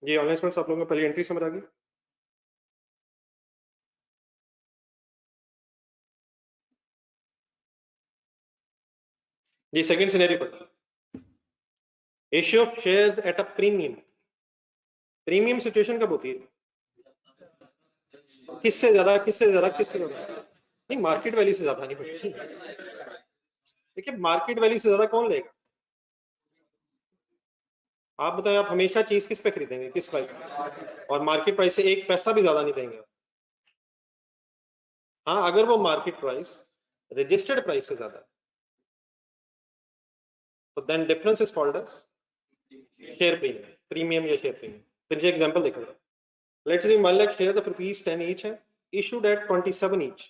ये ऑनलाइन स्टूडेंट्स आप लोगों को पहली एंट्री समझ आ गई? जी सेकंड सिनेरियो पर, issue of shares at a premium. Premium situation कब होती है, किससे ज्यादा, किससे ज्यादा, किससे ज्यादा? नहीं, मार्केट वैल्यू से ज्यादा नहीं होती। देखिए मार्केट वैल्यू से ज्यादा कौन लेगा, आप बताएं, आप हमेशा चीज किस पे खरीदेंगे, किस प्राइस पे? और मार्केट प्राइस से 1 पैसा भी ज्यादा नहीं देंगे। हाँ, अगर वो मार्केट प्राइस रजिस्टर्ड प्राइस से ज्यादा है तो then difference is called as share premium, premium या शेयर प्रीमियम। फिर एग्जांपल देखो, let's say 1 lakh share of ₹10 each है, इशूड एट 27 ईच।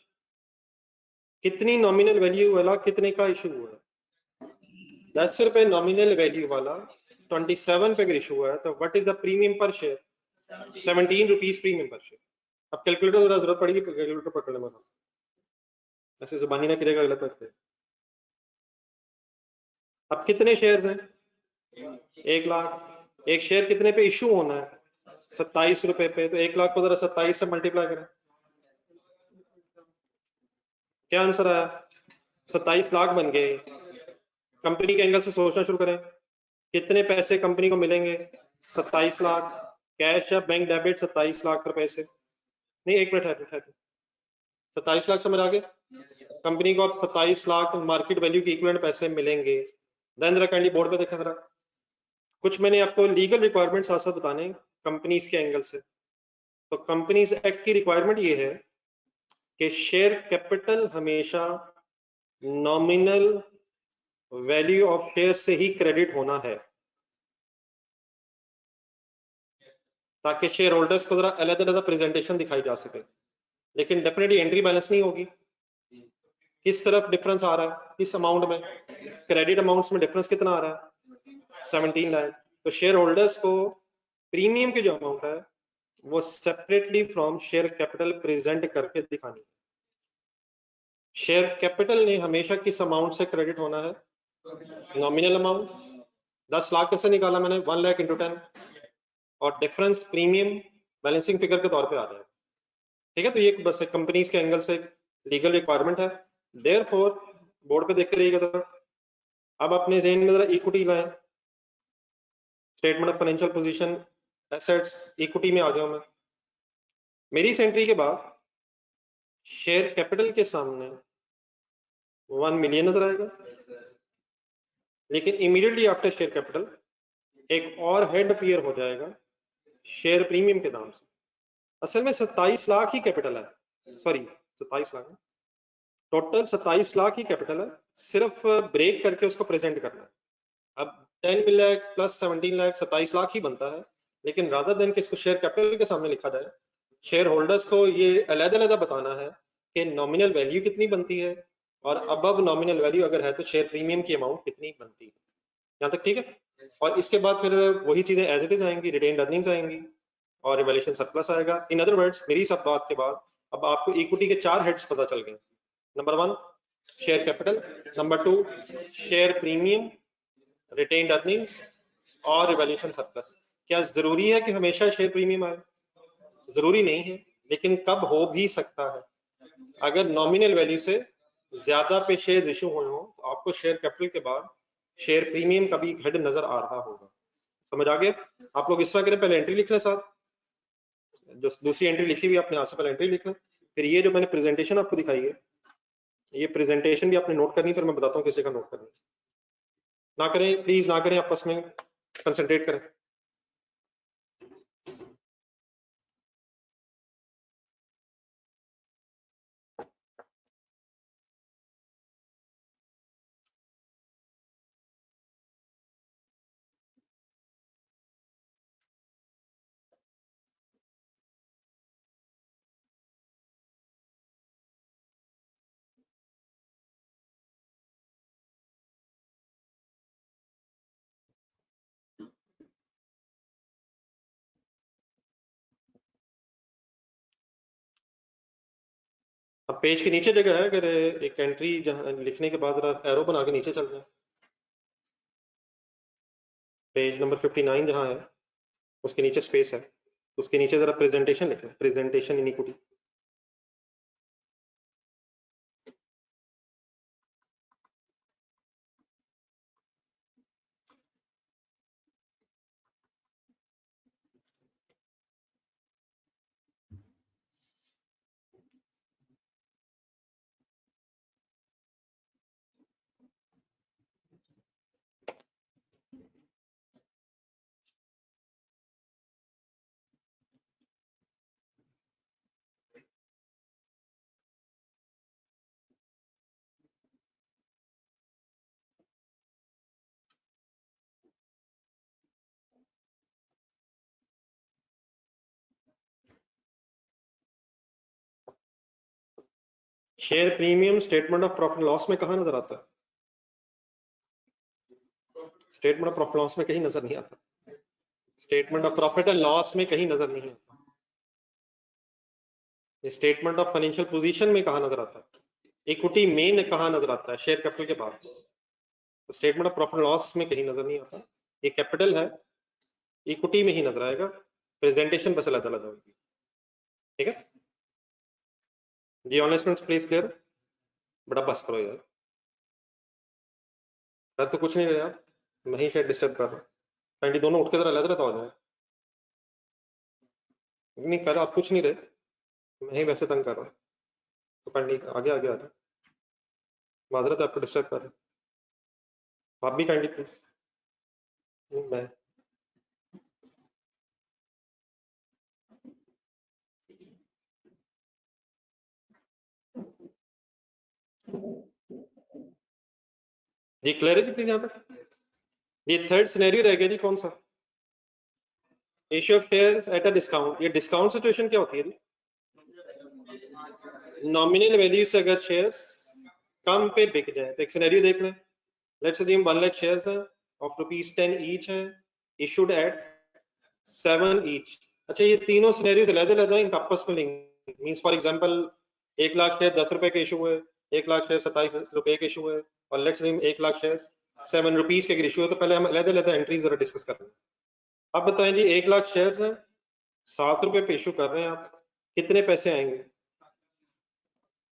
कितनी नॉमिनल वैल्यू वाला कितने का इशू हुआ है? ₹10 नॉमिनल वैल्यू वाला 27 पे इशू हुआ है, तो व्हाट इज द प्रीमियम पर शेयर? ₹17 प्रीमियम पर शेयर। अब कैलकुलेटर जरूरत पड़ेगी, कैलकुलेटर पकड़ने में, ऐसे जुबानी ना करेगा गलत करते। अब कितने शेयर हैं? 1 लाख। एक शेयर कितने पे इशू होना है? ₹27 पे। तो 1 लाख को जरा 27 से मल्टीप्लाई करें, क्या आंसर आया? 27 लाख बन गए। कंपनी के एंगल से सोचना शुरू करें, कितने पैसे कंपनी को मिलेंगे? 27 लाख। कैश या बैंक डेबिट 27 लाख रुपए से, नहीं 1 मिनट है, 27 लाख समझ आ गया? कंपनी को अब 27 लाख मार्केट वैल्यू के इक्विवेलेंट पैसे मिलेंगे। देन जरा काइंडली बोर्ड पे देखें जरा, कुछ मैंने आपको लीगल रिक्वायरमेंट साथ साथ बताने कंपनीज के एंगल से। तो कंपनीज एक्ट की रिक्वायरमेंट ये है कि शेयर कैपिटल हमेशा नॉमिनल वैल्यू ऑफ शेयर से ही क्रेडिट होना है, ताकि शेयर होल्डर्स को जरा अलग अलग प्रेजेंटेशन दिखाई जा सके। लेकिन डेफिनेटली एंट्री बैलेंस नहीं होगी। किस तरफ डिफरेंस आ रहा है, किस अमाउंट में? क्रेडिट अमाउंट्स में डिफरेंस कितना आ रहा है? 17 लाख। तो शेयर होल्डर्स को प्रीमियम की जो अमाउंट है वो separately from share capital present करके दिखानी है। शेयर कैपिटल ने हमेशा किस अमाउंट से क्रेडिट होना है? Nominal amount. 10 लाख कैसे निकाला मैंने? 1 लाख इंटू 10, और डिफरेंस प्रीमियम बैलेंसिंग फिगर के तौर पे आ जाएगा। ठीक है, तो ये बस कंपनीज के एंगल से लीगल रिक्वायरमेंट है। देयरफॉर बोर्ड पे देखते रहिएगा। तो अब अपने ज़हन में जरा इक्विटी लाएं। Statement of financial position, assets, equity में आ गया मैं। मेरी इस एंट्री के बाद शेयर कैपिटल के सामने 1 मिलियन नजर आएगा, लेकिन इमीडिएटली आफ्टर शेयर कैपिटल एक और हेड अपीयर हो जाएगा शेयर प्रीमियम के नाम से। असल में 27 लाख ही कैपिटल है, सॉरी 27 लाख, टोटल 27 लाख ही कैपिटल है, सिर्फ ब्रेक करके उसको प्रेजेंट करना है। अब 10 लाख प्लस 17 लाख 27 लाख ही बनता है, लेकिन रादर देन कि इसको शेयर कैपिटल के सामने लिखा जाए, शेयर होल्डर्स को ये अलग-अलग बताना है कि नॉमिनल वैल्यू कितनी बनती है और अबव नॉमिनल वैल्यू अगर है तो शेयर प्रीमियम की अमाउंट कितनी बनती है। यहाँ तक ठीक है? और इसके बाद फिर वही चीजें एज इट इज आएंगी, रिटेन्ड अर्निंग्स आएंगी और रिवैल्यूएशन सरप्लस आएगा। इन अदर वर्ड्स, मेरी सब बात के बाद अब आपको इक्विटी के 4 हेड्स पता चल गए। Number 1 share capital, number 2 share premium, retained earnings और रिवैल्यूएशन सरप्लस। क्या जरूरी है कि हमेशा शेयर प्रीमियम आए? जरूरी नहीं है, लेकिन कब हो भी सकता है। अगर नॉमिनल वैल्यू से ज्यादा पे शेयर इशू हुए हो तो आपको शेयर कैपिटल के बाद शेयर प्रीमियम का भी हेड नजर आ रहा होगा। समझ आ गया? आप लोग इस तरह करें, पहले एंट्री लिख लें, साथ जो दूसरी एंट्री लिखी हुई आपने यहाँ से पहले एंट्री लिख लें। फिर ये जो मैंने प्रेजेंटेशन आपको दिखाई है, ये प्रेजेंटेशन भी आपने नोट करनी, फिर मैं बताता हूँ किसी का नोट करनी। ना करें प्लीज, ना करें, आपस में कंसंट्रेट करें। अब पेज के नीचे जगह है, अगर एक एंट्री जहाँ लिखने के बाद एरो बना के नीचे चल जाए, पेज नंबर 59 जहाँ है उसके नीचे स्पेस है, उसके नीचे जरा प्रेजेंटेशन लिखें, presentation in equity. Share premium statement of profit loss में कहाँ नजर आता है? स्टेटमेंट ऑफ प्रॉफिट लॉस में कहीं नजर नहीं आता। Statement of profit and loss में कहीं नजर नहीं आता। स्टेटमेंट ऑफ फाइनेंशियल पोजीशन में कहाँ नजर आता है? इक्विटी में कहाँ नजर आता है? शेयर कैपिटल के बाद। तो स्टेटमेंट ऑफ प्रॉफिट लॉस में कहीं नजर नहीं आता। ये कैपिटल है, इक्विटी में ही नजर आएगा, प्रेजेंटेशन बस अलग अलग होगी। ठीक है जी? Online students please clear? बड़ा बस करो यार, कर तो कुछ नहीं रहे आप, मैं ही शायद डिस्टर्ब कर रहा हूँ। कैंडी दोनों उठ के जरा अलग रहता हो जाए। नहीं कर, आप कुछ नहीं रहे, मैं ही वैसे तंग कर रहा हूँ। तो कैंडी आगे आगे आ रहा, माजरत आपको डिस्टर्ब कर रहा हूँ। आप भी कैंडी प्लीज। मैं जी क्लियर है जी? प्लीज यहाँ तक। ये थर्ड सिनेरियो रह गया जी, कौन सा? Issue of shares at a discount. ये डिस्काउंट सिचुएशन क्या होती है जी? नॉमिनल वैल्यू से अगर शेयर्स कम पे बिक जाए तो एक सिनेरियो देख लें। लेट्स अज्यूम 1 लाख शेयर्स हैं ऑफ ₹10 ईच हैं, issued at 7 each. अच्छा, ये तीनों सिनेरियोस अलग-अलग हैं, इनका आपस में link means for example 1 lakh share 10 रुपए के इशू हुए, 1 लाख शेयर 27 रुपए के इशू हुए, और let's say 1 lakh share 7 rupees के इशू है। तो पहले हम अलग-अलग एंट्रीज जरा डिस्कस कर लें। अब बताएं जी, 1 लाख शेयर्स हैं, 7 रुपए पे इशू कर रहे हैं आप, कितने पैसे आएंगे,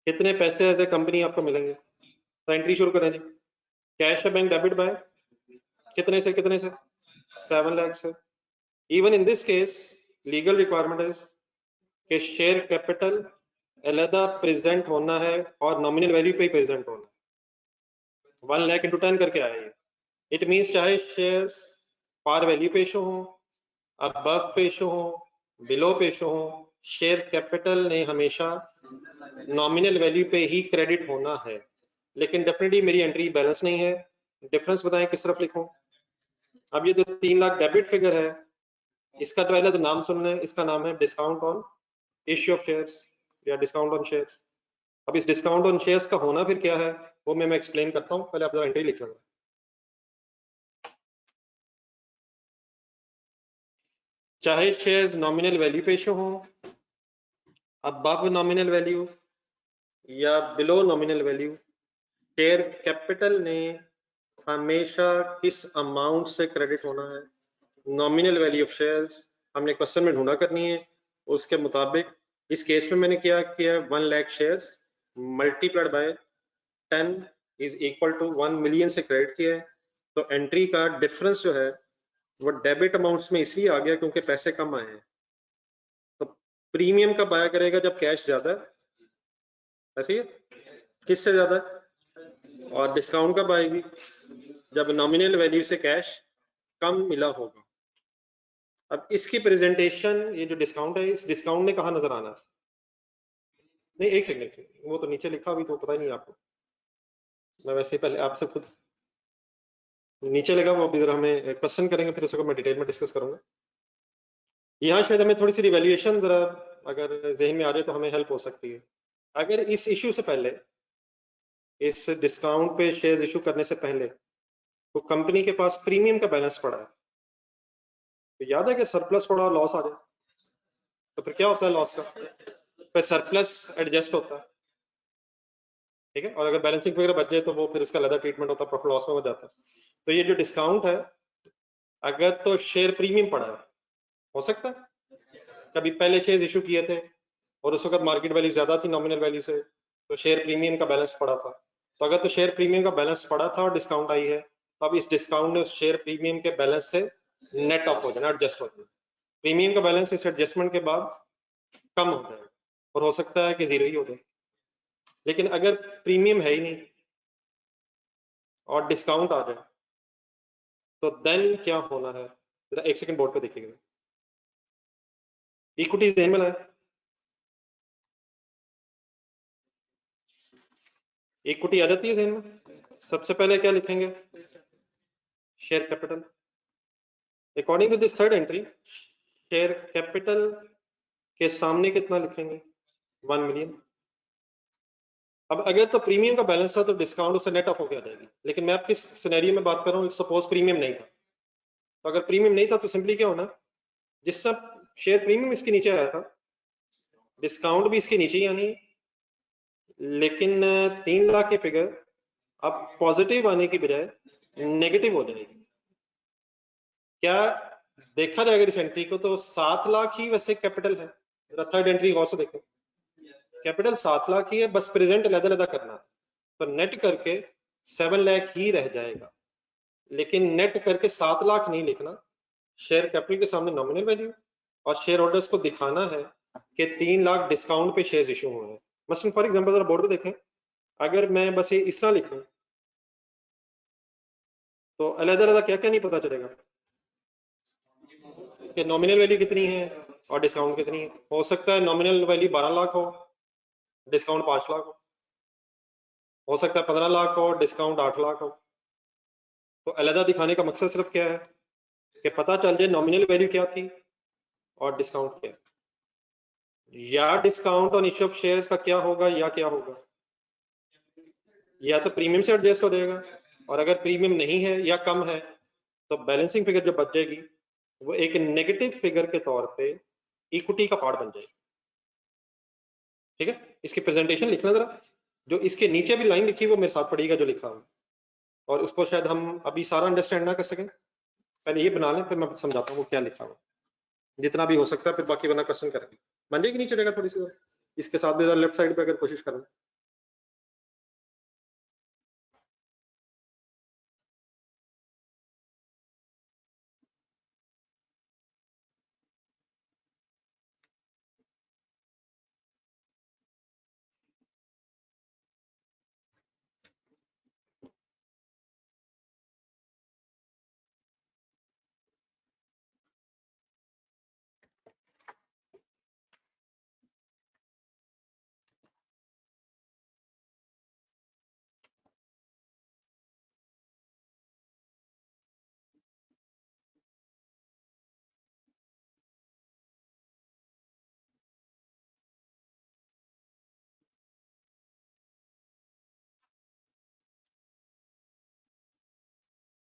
कितने पैसे एज ए कंपनी आपको मिलेंगे? तो एंट्री शुरू करें जी। कैश है बैंक डेबिट बाय कितने से 7 लाख से। Even in this case legal requirement is कि शेयर कैपिटल अलहदा प्रेजेंट होना है और नॉमिनल वैल्यू पे ही प्रेजेंट होना है। 1 लाख इंटू 10 करके आया ये। इट मीन्स चाहे शेयर्स पार वैल्यू पे शो हो, अबव पे शो हो, बिलो पे शो हो, शेयर कैपिटल ने हमेशा नॉमिनल वैल्यू पे ही क्रेडिट होना है। लेकिन डेफिनेटली मेरी एंट्री बैलेंस नहीं है। डिफरेंस बताएं किस तरफ लिखूं? अब ये जो 3 लाख डेबिट फिगर है, इसका पहले तो नाम सुनना है, इसका नाम है discount on issue of shares या डिस्काउंट ऑन शेयर्स। अब इस डिस्काउंट ऑन शेयर्स का होना फिर क्या है वो मैं एक्सप्लेन करता हूं, पहले आप जरा एंट्री लिख लेंगे। चाहे शेयर्स नॉमिनल वैल्यू पे इशू हो, अबव नॉमिनल वैल्यू या below nominal value, share capital ने हमेशा किस अमाउंट से क्रेडिट होना है? नॉमिनल वैल्यू ऑफ शेयर्स हमने क्वेश्चन में ढूंढा करनी है। उसके मुताबिक इस केस में मैंने क्या किया, 1 लाख shares multiplied by 10 is equal to 1 million से क्रेडिट किया है। तो एंट्री का डिफरेंस जो है वो डेबिट अमाउंट्स में इसलिए आ गया क्योंकि पैसे कम आए हैं। तो प्रीमियम कब आया करेगा? जब कैश ज्यादा है, ऐसे ही किससे ज्यादा है? और डिस्काउंट कब आएगी? जब नॉमिनल वैल्यू से कैश कम मिला होगा। अब इसकी प्रेजेंटेशन, ये जो डिस्काउंट है, इस डिस्काउंट ने कहा नजर आना? नहीं, एक सेकंड, वो तो नीचे लिखा, अभी तो पता ही नहीं आपको। मैं वैसे ही पहले आपसे खुद नीचे लगा, वो अभी जरा हमें क्वेश्चन करेंगे, फिर उसको मैं डिटेल में डिस्कस करूंगा। यहाँ शायद हमें थोड़ी सी रिवैल्यूएशन जरा अगर जहन में आ जाए तो हमें हेल्प हो सकती है। अगर इस इशू से पहले, इस डिस्काउंट पे शेयर्स इशू करने से पहले तो कंपनी के पास प्रीमियम का बैलेंस पड़ा है, तो याद है कि सरप्लस पड़ा और लॉस आ जाए तो फिर क्या होता है? लॉस का फिर सरप्लस एडजस्ट होता है, ठीक है। और अगर बैलेंसिंग वगैरह बच जाए तो वो फिर उसका अलग ट्रीटमेंट होता है, प्रॉफिट लॉस में हो जाता है। तो ये जो डिस्काउंट है, अगर तो शेयर प्रीमियम पड़ा है, हो सकता है कभी पहले शेयर इशू किए थे और उस वक्त मार्केट वैल्यू ज्यादा थी नॉमिनल वैल्यू से, तो शेयर प्रीमियम का बैलेंस पड़ा था। तो अगर तो शेयर प्रीमियम का बैलेंस पड़ा था और डिस्काउंट आई है, तो अब इस डिस्काउंट ने उस शेयर प्रीमियम के बैलेंस से नेट ऑफ हो जाना, एडजस्ट हो जाना। प्रीमियम का बैलेंस इस एडजस्टमेंट के बाद कम हो जाएगा और हो सकता है कि जीरो ही हो जाए। लेकिन अगर प्रीमियम है ही नहीं और डिस्काउंट आ जाए तो देन क्या होना है? जरा एक सेकंड बोर्ड पे देखिएगा। इक्विटी ध्यान में लाए, इक्विटी आ जाती है ध्यान में। सबसे पहले क्या लिखेंगे? Share capital. According to this third entry, share capital के सामने कितना लिखेंगे? 1 मिलियन। अब अगर तो प्रीमियम का बैलेंस था तो डिस्काउंट उससे नेट ऑफ होकर आ जाएगी। लेकिन मैं आप किस सिनेरियो में बात कर रहा हूँ? सपोज प्रीमियम नहीं था, तो अगर प्रीमियम नहीं था तो सिंपली क्या होना, जिस तरह शेयर प्रीमियम इसके नीचे आया था, डिस्काउंट भी इसके नीचे ही आनी है। लेकिन 3 लाख की फिगर अब पॉजिटिव आने की बजाय नेगेटिव हो जाएगी। क्या देखा जाएगा इस एंट्री को तो 7 लाख ही वैसे कैपिटल है। थर्ड एंट्री गौर से देखें, कैपिटल 7 लाख ही है, बस प्रेजेंट अलग-अलग करना है, तो नेट करके 7 लाख ही रह जाएगा। लेकिन नेट करके 7 लाख नहीं लिखना, शेयर कैपिटल के सामने नॉमिनल वैल्यू और शेयर होल्डर्स को दिखाना है कि 3 लाख डिस्काउंट पे शेयर्स इशू हुए हैं। मसलन फॉर एग्जांपल जरा बोर्ड पे देखें, अगर मैं बस ये इस तरह लिख दूं तो अलग-अलग क्या क्या नहीं पता चलेगा कि नॉमिनल वैल्यू कितनी है और डिस्काउंट कितनी है। हो सकता है नॉमिनल वैल्यू 12 लाख हो, डिस्काउंट 5 लाख हो सकता है 15 लाख हो, डिस्काउंट 8 लाख हो। तो अलग दिखाने का मकसद सिर्फ क्या है कि पता चल जाए नॉमिनल वैल्यू क्या थी और डिस्काउंट क्या, या discount on issue of shares का क्या होगा या क्या होगा, या तो प्रीमियम से एडजस्ट हो जाएगा, और अगर प्रीमियम नहीं है या कम है तो बैलेंसिंग फिगर जो बच जाएगी वो एक नेगेटिव फिगर के तौर पे इक्विटी का पार्ट बन जाएगी। ठीक है, इसकी प्रेजेंटेशन लिखना जरा, जो इसके नीचे भी लाइन लिखी है वो मेरे साथ पढ़िएगा जो लिखा हुआ, और उसको शायद हम अभी सारा अंडरस्टैंड ना कर सकें, पहले ये बना लें फिर मैं समझाता हूँ वो क्या लिखा हुआ, जितना भी हो सकता है, फिर बाकी वरना क्वेश्चन करेंगे। बन जाएगी नीचे जगह थोड़ी सी, इसके साथ भी लेफ्ट साइड पे अगर कोशिश करना।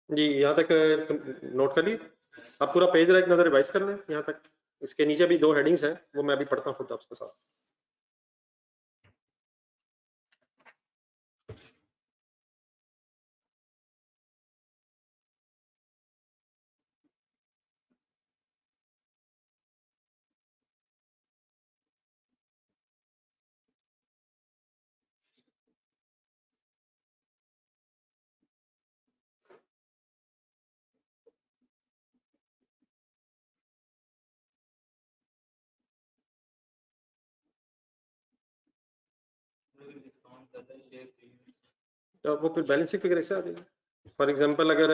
जी यहाँ तक नोट कर ली, आप पूरा पेज एक नजर रिवाइज कर लें यहाँ तक। इसके नीचे भी 2 हेडिंग्स हैं, वो मैं अभी पढ़ता हूँ खुद आपके साथ। तो वो फिर बैलेंसिंग फिगर ऐसे आ जाएगी। फॉर एग्जांपल अगर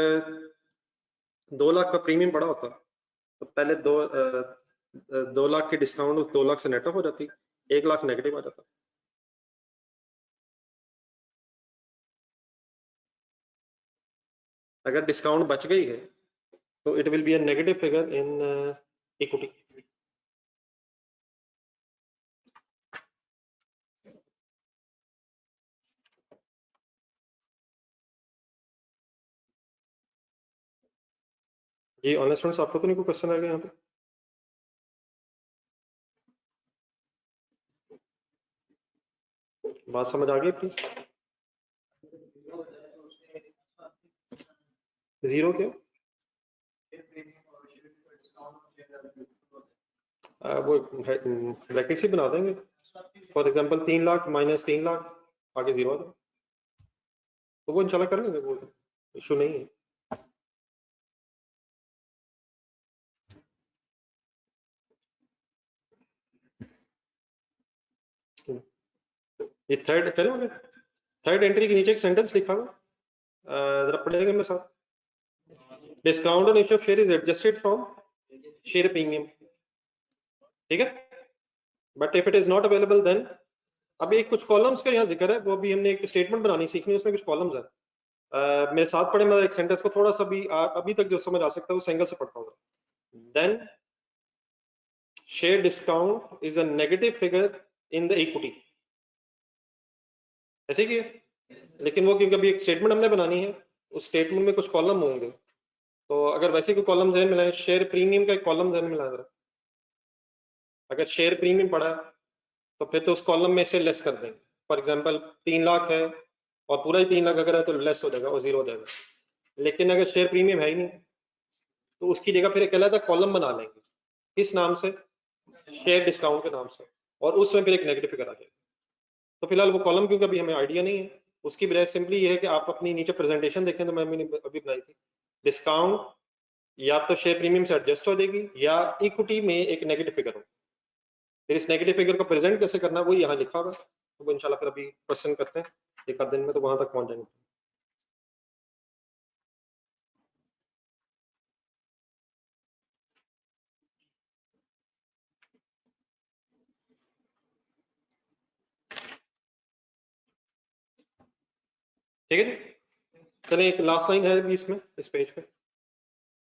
2 लाख का प्रीमियम पड़ा होता तो पहले 2 लाख की डिस्काउंट उस 2 लाख से नेट ऑफ हो जाती, 1 लाख नेगेटिव आ जाता। अगर डिस्काउंट बच गई है तो it will be a negative figure in equity. जी ऑनलाइन स्टूडेंट्स, आपको तो नहीं कोई क्वेश्चन आ गया यहाँ पे? बात समझ आ गई प्लीज? जीरो क्या? वो ब्रैकेट से बना देंगे। For example 3 lakh minus 3 lakh आगे जीरो आ जाए, तो वो इंशाल्लाह कर लेंगे, वो इशू नहीं है। ये थर्ड चलो, थर्ड एंट्री के नीचे एक सेंटेंस लिखा हुआ, जरा पढ़ेंगे मेरे साथ। Discount on issue of share is adjusted from share premium. ठीक है, but if it is not available then, अभी कुछ कॉलम्स का यहाँ जिक्र है, वो भी हमने एक स्टेटमेंट बनानी सीखनी है, उसमें कुछ कॉलम्स हैं। मेरे साथ पढ़े, मैं एक सेंटेंस को थोड़ा सा भी अभी तक जो समझ आ सकता है उस एंगल से पढ़ता हूँ। Then share discount is a negative figure in the equity, ऐसे ही है। लेकिन वो क्योंकि अभी एक स्टेटमेंट हमने बनानी है, उस स्टेटमेंट में कुछ कॉलम होंगे, तो अगर वैसे कोई कॉलम जहन में लाए, शेयर प्रीमियम का एक कॉलम जहन में लाए जरा। अगर शेयर प्रीमियम पड़ा है तो फिर तो उस कॉलम में से लेस कर देंगे। फॉर एग्जांपल 3 लाख है और पूरा ही 3 लाख अगर है तो लेस हो जाएगा और जीरो हो जाएगा। लेकिन अगर शेयर प्रीमियम है ही नहीं तो उसकी जगह फिर एक अलग कॉलम बना लेंगे, किस नाम से? शेयर डिस्काउंट के नाम से, और उसमें फिर एक नेगेटिव फिगर आ जाएगा। तो फिलहाल वो कॉलम क्योंकि अभी हमें आइडिया नहीं है, उसकी बजाय सिंपली ये है कि आप अपनी नीचे प्रेजेंटेशन देखें, तो मैंने अभी बनाई थी, डिस्काउंट या तो शेयर प्रीमियम से एडजस्ट हो जाएगी या इक्विटी में एक नेगेटिव फिगर हो। फिर इस नेगेटिव फिगर को प्रेजेंट कैसे करना है वो यहाँ लिखा होगा, तो वो इंशाल्लाह फिर अभी क्वेश्चन करते हैं एक आध दिन में, तो वहां तक पहुंच जाएंगे। ठीक है जी, चलिए एक लास्ट लाइन है अभी इसमें, इस पेज पे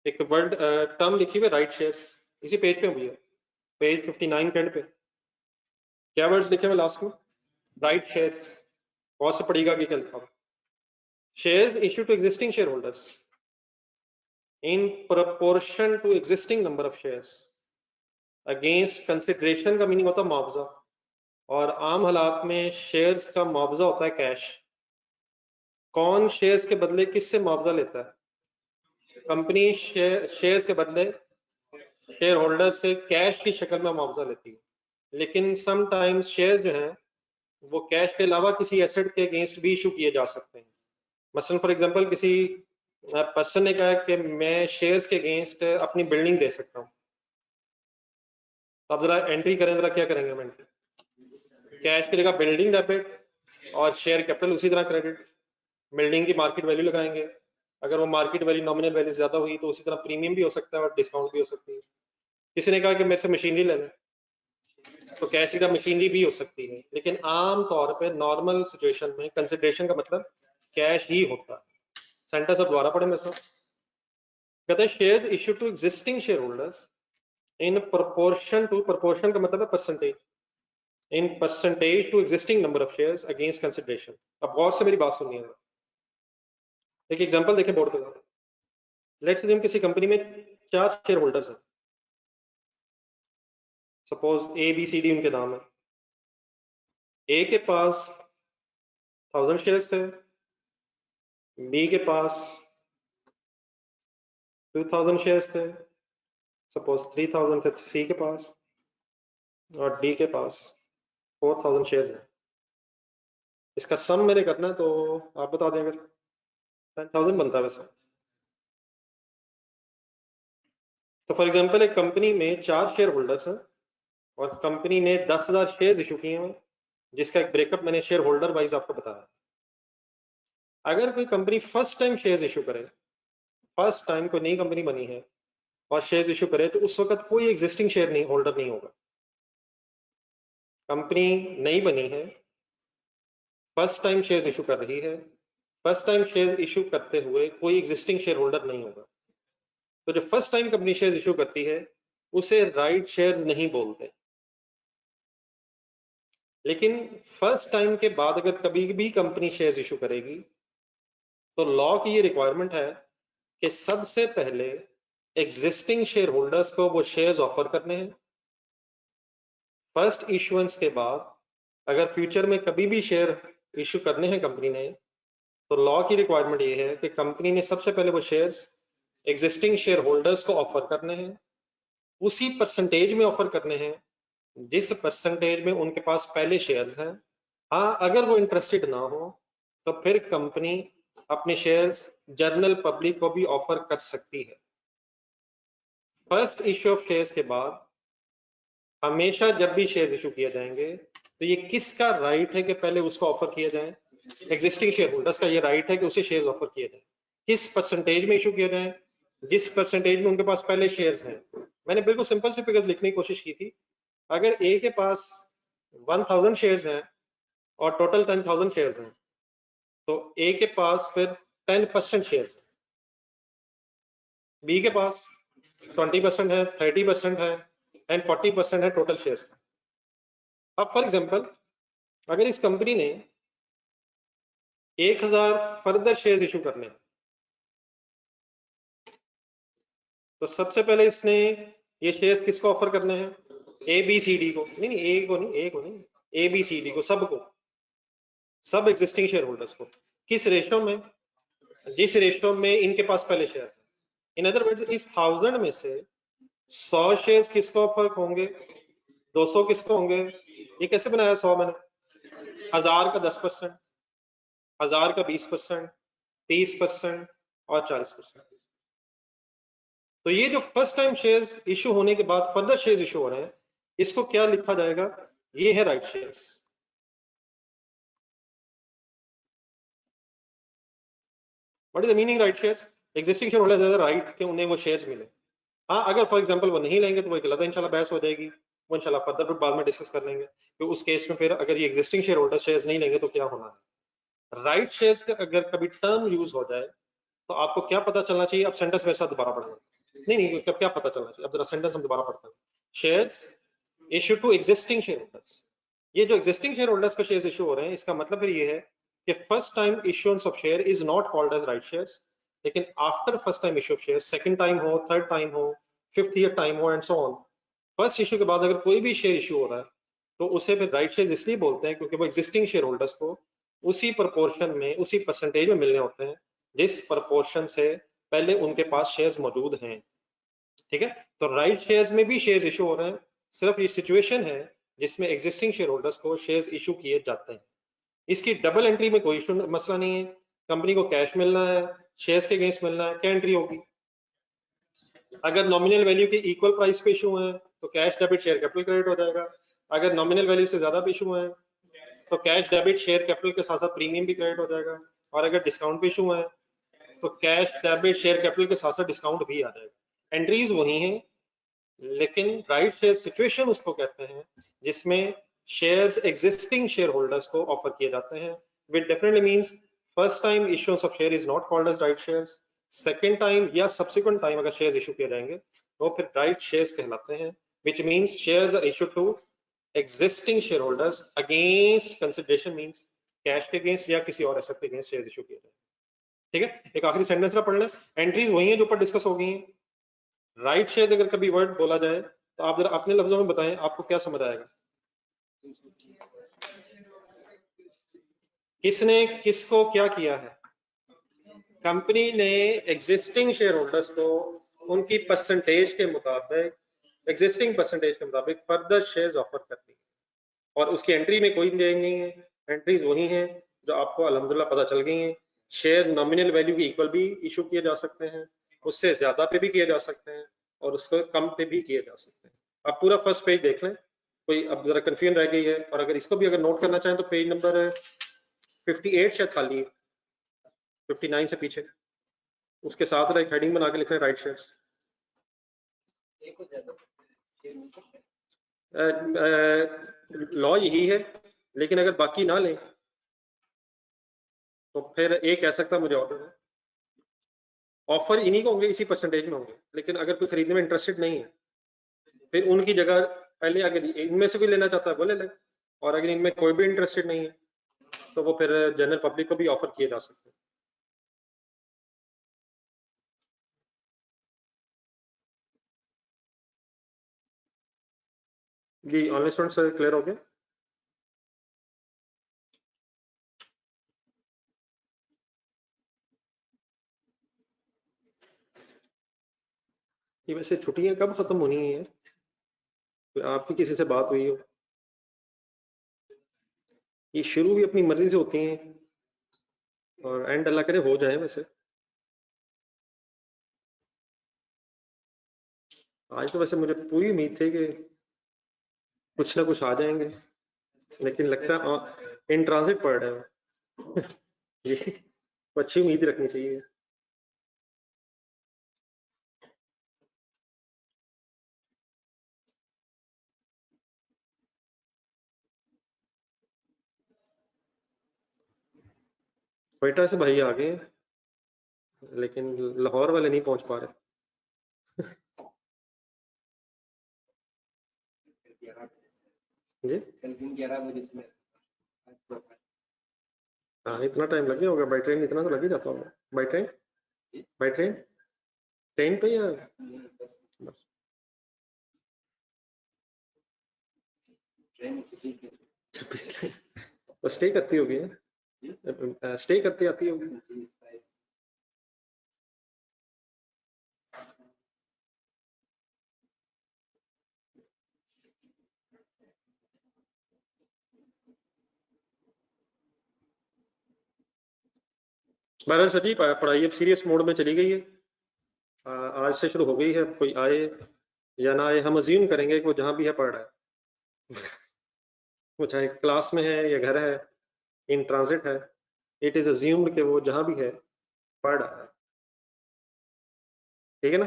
एक वर्ड टर्म लिखी हुई है, राइट शेयर्स। इसी पेज पे हुई है, पेज 59 के एंड पे क्या वर्ड्स लिखे हुए लास्ट में? Right shares. बहुत से पढ़ेगा कि क्या लिखा हुआ? Shares issue to existing share holders. In proportion to existing number of shares against consideration का मीनिंग होता है मुआवजा, और आम हालात में शेयर्स का मुआवजा होता है कैश। कौन शेयर्स के बदले किससे मुआवजा लेता है? कंपनी शेयर्स के बदले शेयर होल्डर से कैश की शक्ल में मुआवजा लेती है, लेकिन समटाइम्स शेयर्स जो हैं वो कैश के अलावा किसी एसेट के अगेंस्ट भी इशू किए जा सकते हैं। मसलन फॉर एग्जांपल किसी पर्सन ने कहा कि मैं शेयर्स के अगेंस्ट अपनी बिल्डिंग दे सकता हूँ, तो आप जरा एंट्री करें, जरा क्या करेंगे हम एंट्री? कैश की जगह बिल्डिंग डेबिट और शेयर कैपिटल उसी तरह क्रेडिट। बिल्डिंग की मार्केट वैल्यू लगाएंगे, अगर वो मार्केट वैल्यू नॉमिनल वैल्यू ज्यादा हुई तो उसी तरह प्रीमियम भी हो सकता है और डिस्काउंट भी हो सकती है। किसी ने कहा कि मेरे से मशीनरी ले लें, तो कैश की जगह मशीनरी भी हो सकती है, लेकिन आम तौर पे नॉर्मल सिचुएशन में कंसिडरेशन का मतलब कैश ही होता है। सेंटेंस अब दोबारा पढ़े मेरे साथ। कहते हैं shares issue to existing share holders in proportion to, proportion का मतलब है percentage, in percentage to existing number of shares against consideration. अब गौर से मेरी बात सुनिए। एक एग्जांपल देखें बोर्ड पे। लेट्स से किसी कंपनी में 4 शेयर होल्डर्स हैं, suppose A B C D उनके नाम है। ए के पास 1000 शेयर्स थे, बी के पास 2000 शेयर्स थे, सपोज 3000 थे सी के पास, और डी के पास 4000 शेयर्स हैं। इसका सम मैंने करना है, तो आप बता दें। अगर 10,000 बनता है वैसे, तो फॉर एग्जांपल एक कंपनी में 4 शेयर होल्डर्स हैं और कंपनी ने 10,000 शेयर्स इशू किए हैं, जिसका एक ब्रेकअप मैंने शेयर होल्डर वाइज आपको बताया। अगर कोई company first time shares issue करे, फर्स्ट टाइम कोई नई कंपनी बनी है और शेयर्स इशू करे, तो उस वक्त कोई एग्जिस्टिंग शेयर नहीं होल्डर नहीं होगा। कंपनी नई बनी है, फर्स्ट टाइम शेयर्स इशू कर रही है, फर्स्ट टाइम शेयर इशू करते हुए कोई एग्जिस्टिंग शेयर होल्डर नहीं होगा। तो जो first time company share issue करती है उसे राइट शेयर्स नहीं बोलते। लेकिन फर्स्ट टाइम के बाद अगर कभी भी कंपनी शेयर्स इशू करेगी, तो लॉ की ये रिक्वायरमेंट है कि सबसे पहले एग्जिस्टिंग शेयर होल्डर्स को वो शेयर्स ऑफर करने हैं। फर्स्ट इशुएंस के बाद अगर फ्यूचर में कभी भी शेयर इशू करने हैं कंपनी ने, तो लॉ की रिक्वायरमेंट ये है कि कंपनी ने सबसे पहले वो शेयर्स एग्जिस्टिंग शेयर होल्डर्स को ऑफर करने हैं, उसी परसेंटेज में ऑफर करने हैं जिस परसेंटेज में उनके पास पहले शेयर्स हैं। हाँ, अगर वो इंटरेस्टेड ना हो तो फिर कंपनी अपने शेयर्स जनरल पब्लिक को भी ऑफर कर सकती है। फर्स्ट इश्यू ऑफ शेयर्स के बाद हमेशा जब भी शेयर्स इशू किए जाएंगे, तो ये किसका राइट है कि पहले उसको ऑफर किया जाए? एग्जिस्टिंग शेयर होल्डर्स का ये राइट है कि उसे शेयर्स ऑफर किए जाए। किस परसेंटेज में इशू किए जाए? जिस परसेंटेज में उनके पास पहले शेयर्स हैं। मैंने बिल्कुल सिंपल से फिगर्स लिखने की कोशिश की थी। अगर ए के पास 1000 शेयर्स हैं और टोटल 10,000 शेयर्स हैं, तो ए के पास फिर 10% शेयर्स हैं, बी के पास 20% है, 30% है एंड 40% है टोटल शेयर्स का। अब फॉर एग्जांपल अगर इस कंपनी ने 1000 फर्दर शेयर्स इशू करने हैं, तो सबसे पहले इसने ये शेयर्स किसको ऑफर करने हैं? ए बी सी डी को, नहीं ए को नहीं, ए बी सी डी को, सबको, सब एग्जिस्टिंग शेयर होल्डर्स को। किस रेशो में? जिस रेशो में इनके पास पहले शेयर्स हैं। इन अदर वर्ड्स इस 1000 में से 100 शेयर्स किसको ऑफर होंगे, 200 किसको होंगे? ये कैसे बनाया 100 मैंने? 1000 का 10%, 1000 का 20%, 30% और 40%। तो ये जो फर्स्ट टाइम शेयर्स इशू होने के बाद फर्दर शेयर्स इशू हो रहे हैं, इसको क्या लिखा जाएगा? ये है right shares. What is the meaning right shares? Existing share holder right कि उन्हें वो शेयर्स मिले। हाँ, अगर फॉर एग्जांपल वो नहीं लेंगे तो वो एक अलग इंशाल्लाह बहस हो जाएगी, वो इंशाल्लाह फर्दर बाद में डिस्कस कर लेंगे कि उस केस में फिर अगर ये एग्जिस्टिंग शेयर होल्डर शेयर्स नहीं लेंगे तो क्या होना है। राइट शेयर्स का अगर कभी टर्म यूज हो जाए तो आपको क्या पता चलना चाहिए? अब सेंटेंस मेरे साथ दोबारा पढ़ना। नहीं, क्या पता चलना चाहिए? अब जरा सेंटेंस हम दोबारा पढ़ते हैं। Shares issue to existing share holders. ये जो एग्जिस्टिंग शेयर होल्डर्स पे शेयर्स इशू हो रहे हैं, इसका मतलब फिर ये है कि first time issuance of share is not called as right shares, लेकिन after first time issue of share, second time हो, थर्ड टाइम हो, फिफ्थ ईयर टाइम हो and so on, first issue के बाद अगर कोई भी शेयर इशू हो रहा है तो उसे फिर राइट शेयर इसलिए बोलते हैं क्योंकि वो एग्जिस्टिंग शेयर होल्डर्स को उसी प्रोपोर्शन में, उसी परसेंटेज में मिलने होते हैं जिस प्रोपोर्शन से पहले उनके पास शेयर्स मौजूद हैं। ठीक है, तो राइट शेयर्स में भी शेयर्स इशू हो रहे हैं, सिर्फ ये सिचुएशन है जिसमें एग्जिस्टिंग शेयर होल्डर्स को शेयर्स इशू किए जाते हैं। इसकी डबल एंट्री में कोई इशू मसला नहीं है, कंपनी को कैश मिलना है, शेयर्स के अगेंस्ट मिलना है, क्या एंट्री होगी? अगर नॉमिनल वैल्यू के इक्वल प्राइस पे इशू है तो cash debit share capital credit हो जाएगा। अगर नॉमिनल वैल्यू से ज्यादा पे इशू है तो कैश डेबिट शेयर कैपिटल के साथ साथ प्रीमियम भी क्रेडिट हो जाएगा। और अगर डिस्काउंट पे इशू है तो कैश डेबिट शेयर कैपिटल के साथ साथ डिस्काउंट भी आ जाएगा। एंट्रीज वही हैं, लेकिन राइट शेयर सिचुएशन उसको कहते हैं जिसमें शेयर्स एग्जिस्टिंग शेयर होल्डर्स को ऑफर किए जाते हैं, which definitely means first time issuance of share is not called as right shares, second time या सब्सिक्वेंट टाइम अगर शेयर्स इशू किए जाएंगे तो फिर राइट शेयर्स कहलाते हैं, which means shares are issued to existing share holders against consideration, means cash के अगेंस्ट या किसी और एसेट के अगेंस्ट शेयर्स इशू किए जाए। ठीक है, एक आखिरी सेंटेंस ना पढ़ लें, एंट्रीज वही है जो ऊपर डिस्कस हो गई हैं। राइट शेयर्स अगर कभी वर्ड बोला जाए तो आप जरा अपने लफ्जों में बताएं आपको क्या समझ आएगा? किसने किसको क्या किया है? कंपनी ने एग्जिस्टिंग शेयर होल्डर्स को उनकी परसेंटेज के मुताबिक, एग्जिस्टिंग परसेंटेज के मुताबिक फर्दर शेयर्स ऑफर कर दी और उसकी एंट्री में कोई चेंज नहीं है, एंट्रीज वही हैं जो आपको अल्हम्दुलिल्लाह पता चल गई हैं। शेयर्स नॉमिनल वैल्यू के इक्वल भी इशू किए जा सकते हैं, उससे ज्यादा पे भी किए जा सकते हैं और उसको कम पे भी किए जा सकते हैं। आप पूरा फर्स्ट पेज देख लें, कोई अब जरा कंफ्यूजन रह गई है, और अगर इसको भी अगर नोट करना चाहें तो पेज नंबर 58 शायद खाली है, 59 से पीछे उसके साथ एक हेडिंग बना के लिख रहे हैं राइट शेयर्स। लॉ यही है, लेकिन अगर बाकी ना लें तो फिर एक कह सकता मुझे ऑर्डर है, ऑफर इन्हीं को होंगे, इसी परसेंटेज में होंगे, लेकिन अगर कोई खरीदने में इंटरेस्टेड नहीं है फिर उनकी जगह पहले अगर इनमें से कोई लेना चाहता है वो ले ले, और अगर इनमें कोई भी इंटरेस्टेड नहीं है तो वो फिर जनरल पब्लिक को भी ऑफर किए जा सकते हैं। जी ऑनलाइन स्टूडेंट्स क्लियर हो गया? ये वैसे छुट्टियां कब खत्म होनी है? आपकी किसी से बात हुई हो? ये शुरू भी अपनी मर्जी से होती हैं और एंड अल्लाह करे हो जाए। वैसे आज तो वैसे मुझे पूरी उम्मीद थी कि कुछ ना कुछ आ जाएंगे, लेकिन लगता है इन ट्रांजिट पड़ रहे हैं। ये तो अच्छी उम्मीद रखनी चाहिए। क्वेटा से भाई आ गए लेकिन लाहौर वाले नहीं पहुंच पा रहे। जी कल दिन 11 बजे से हाँ, इतना टाइम लग गया होगा, बाई ट्रेन इतना तो लग ही जाता होगा। By train, by train, train पे या बस बस? ट्रेन तो स्टे करती होगी, स्टे करती आती होगी। बहरहाल सर जी, पढ़ाई अब सीरियस मोड में चली गई है, आज से शुरू हो गई है। कोई आए या ना आए, हम अज्यूम करेंगे कि वो जहाँ भी है पढ़ रहा है। वो चाहे क्लास में है या घर है, इन ट्रांजिट है, इट इज अज्यूम्ड कि वो जहाँ भी है पढ़ रहा है। ठीक है ना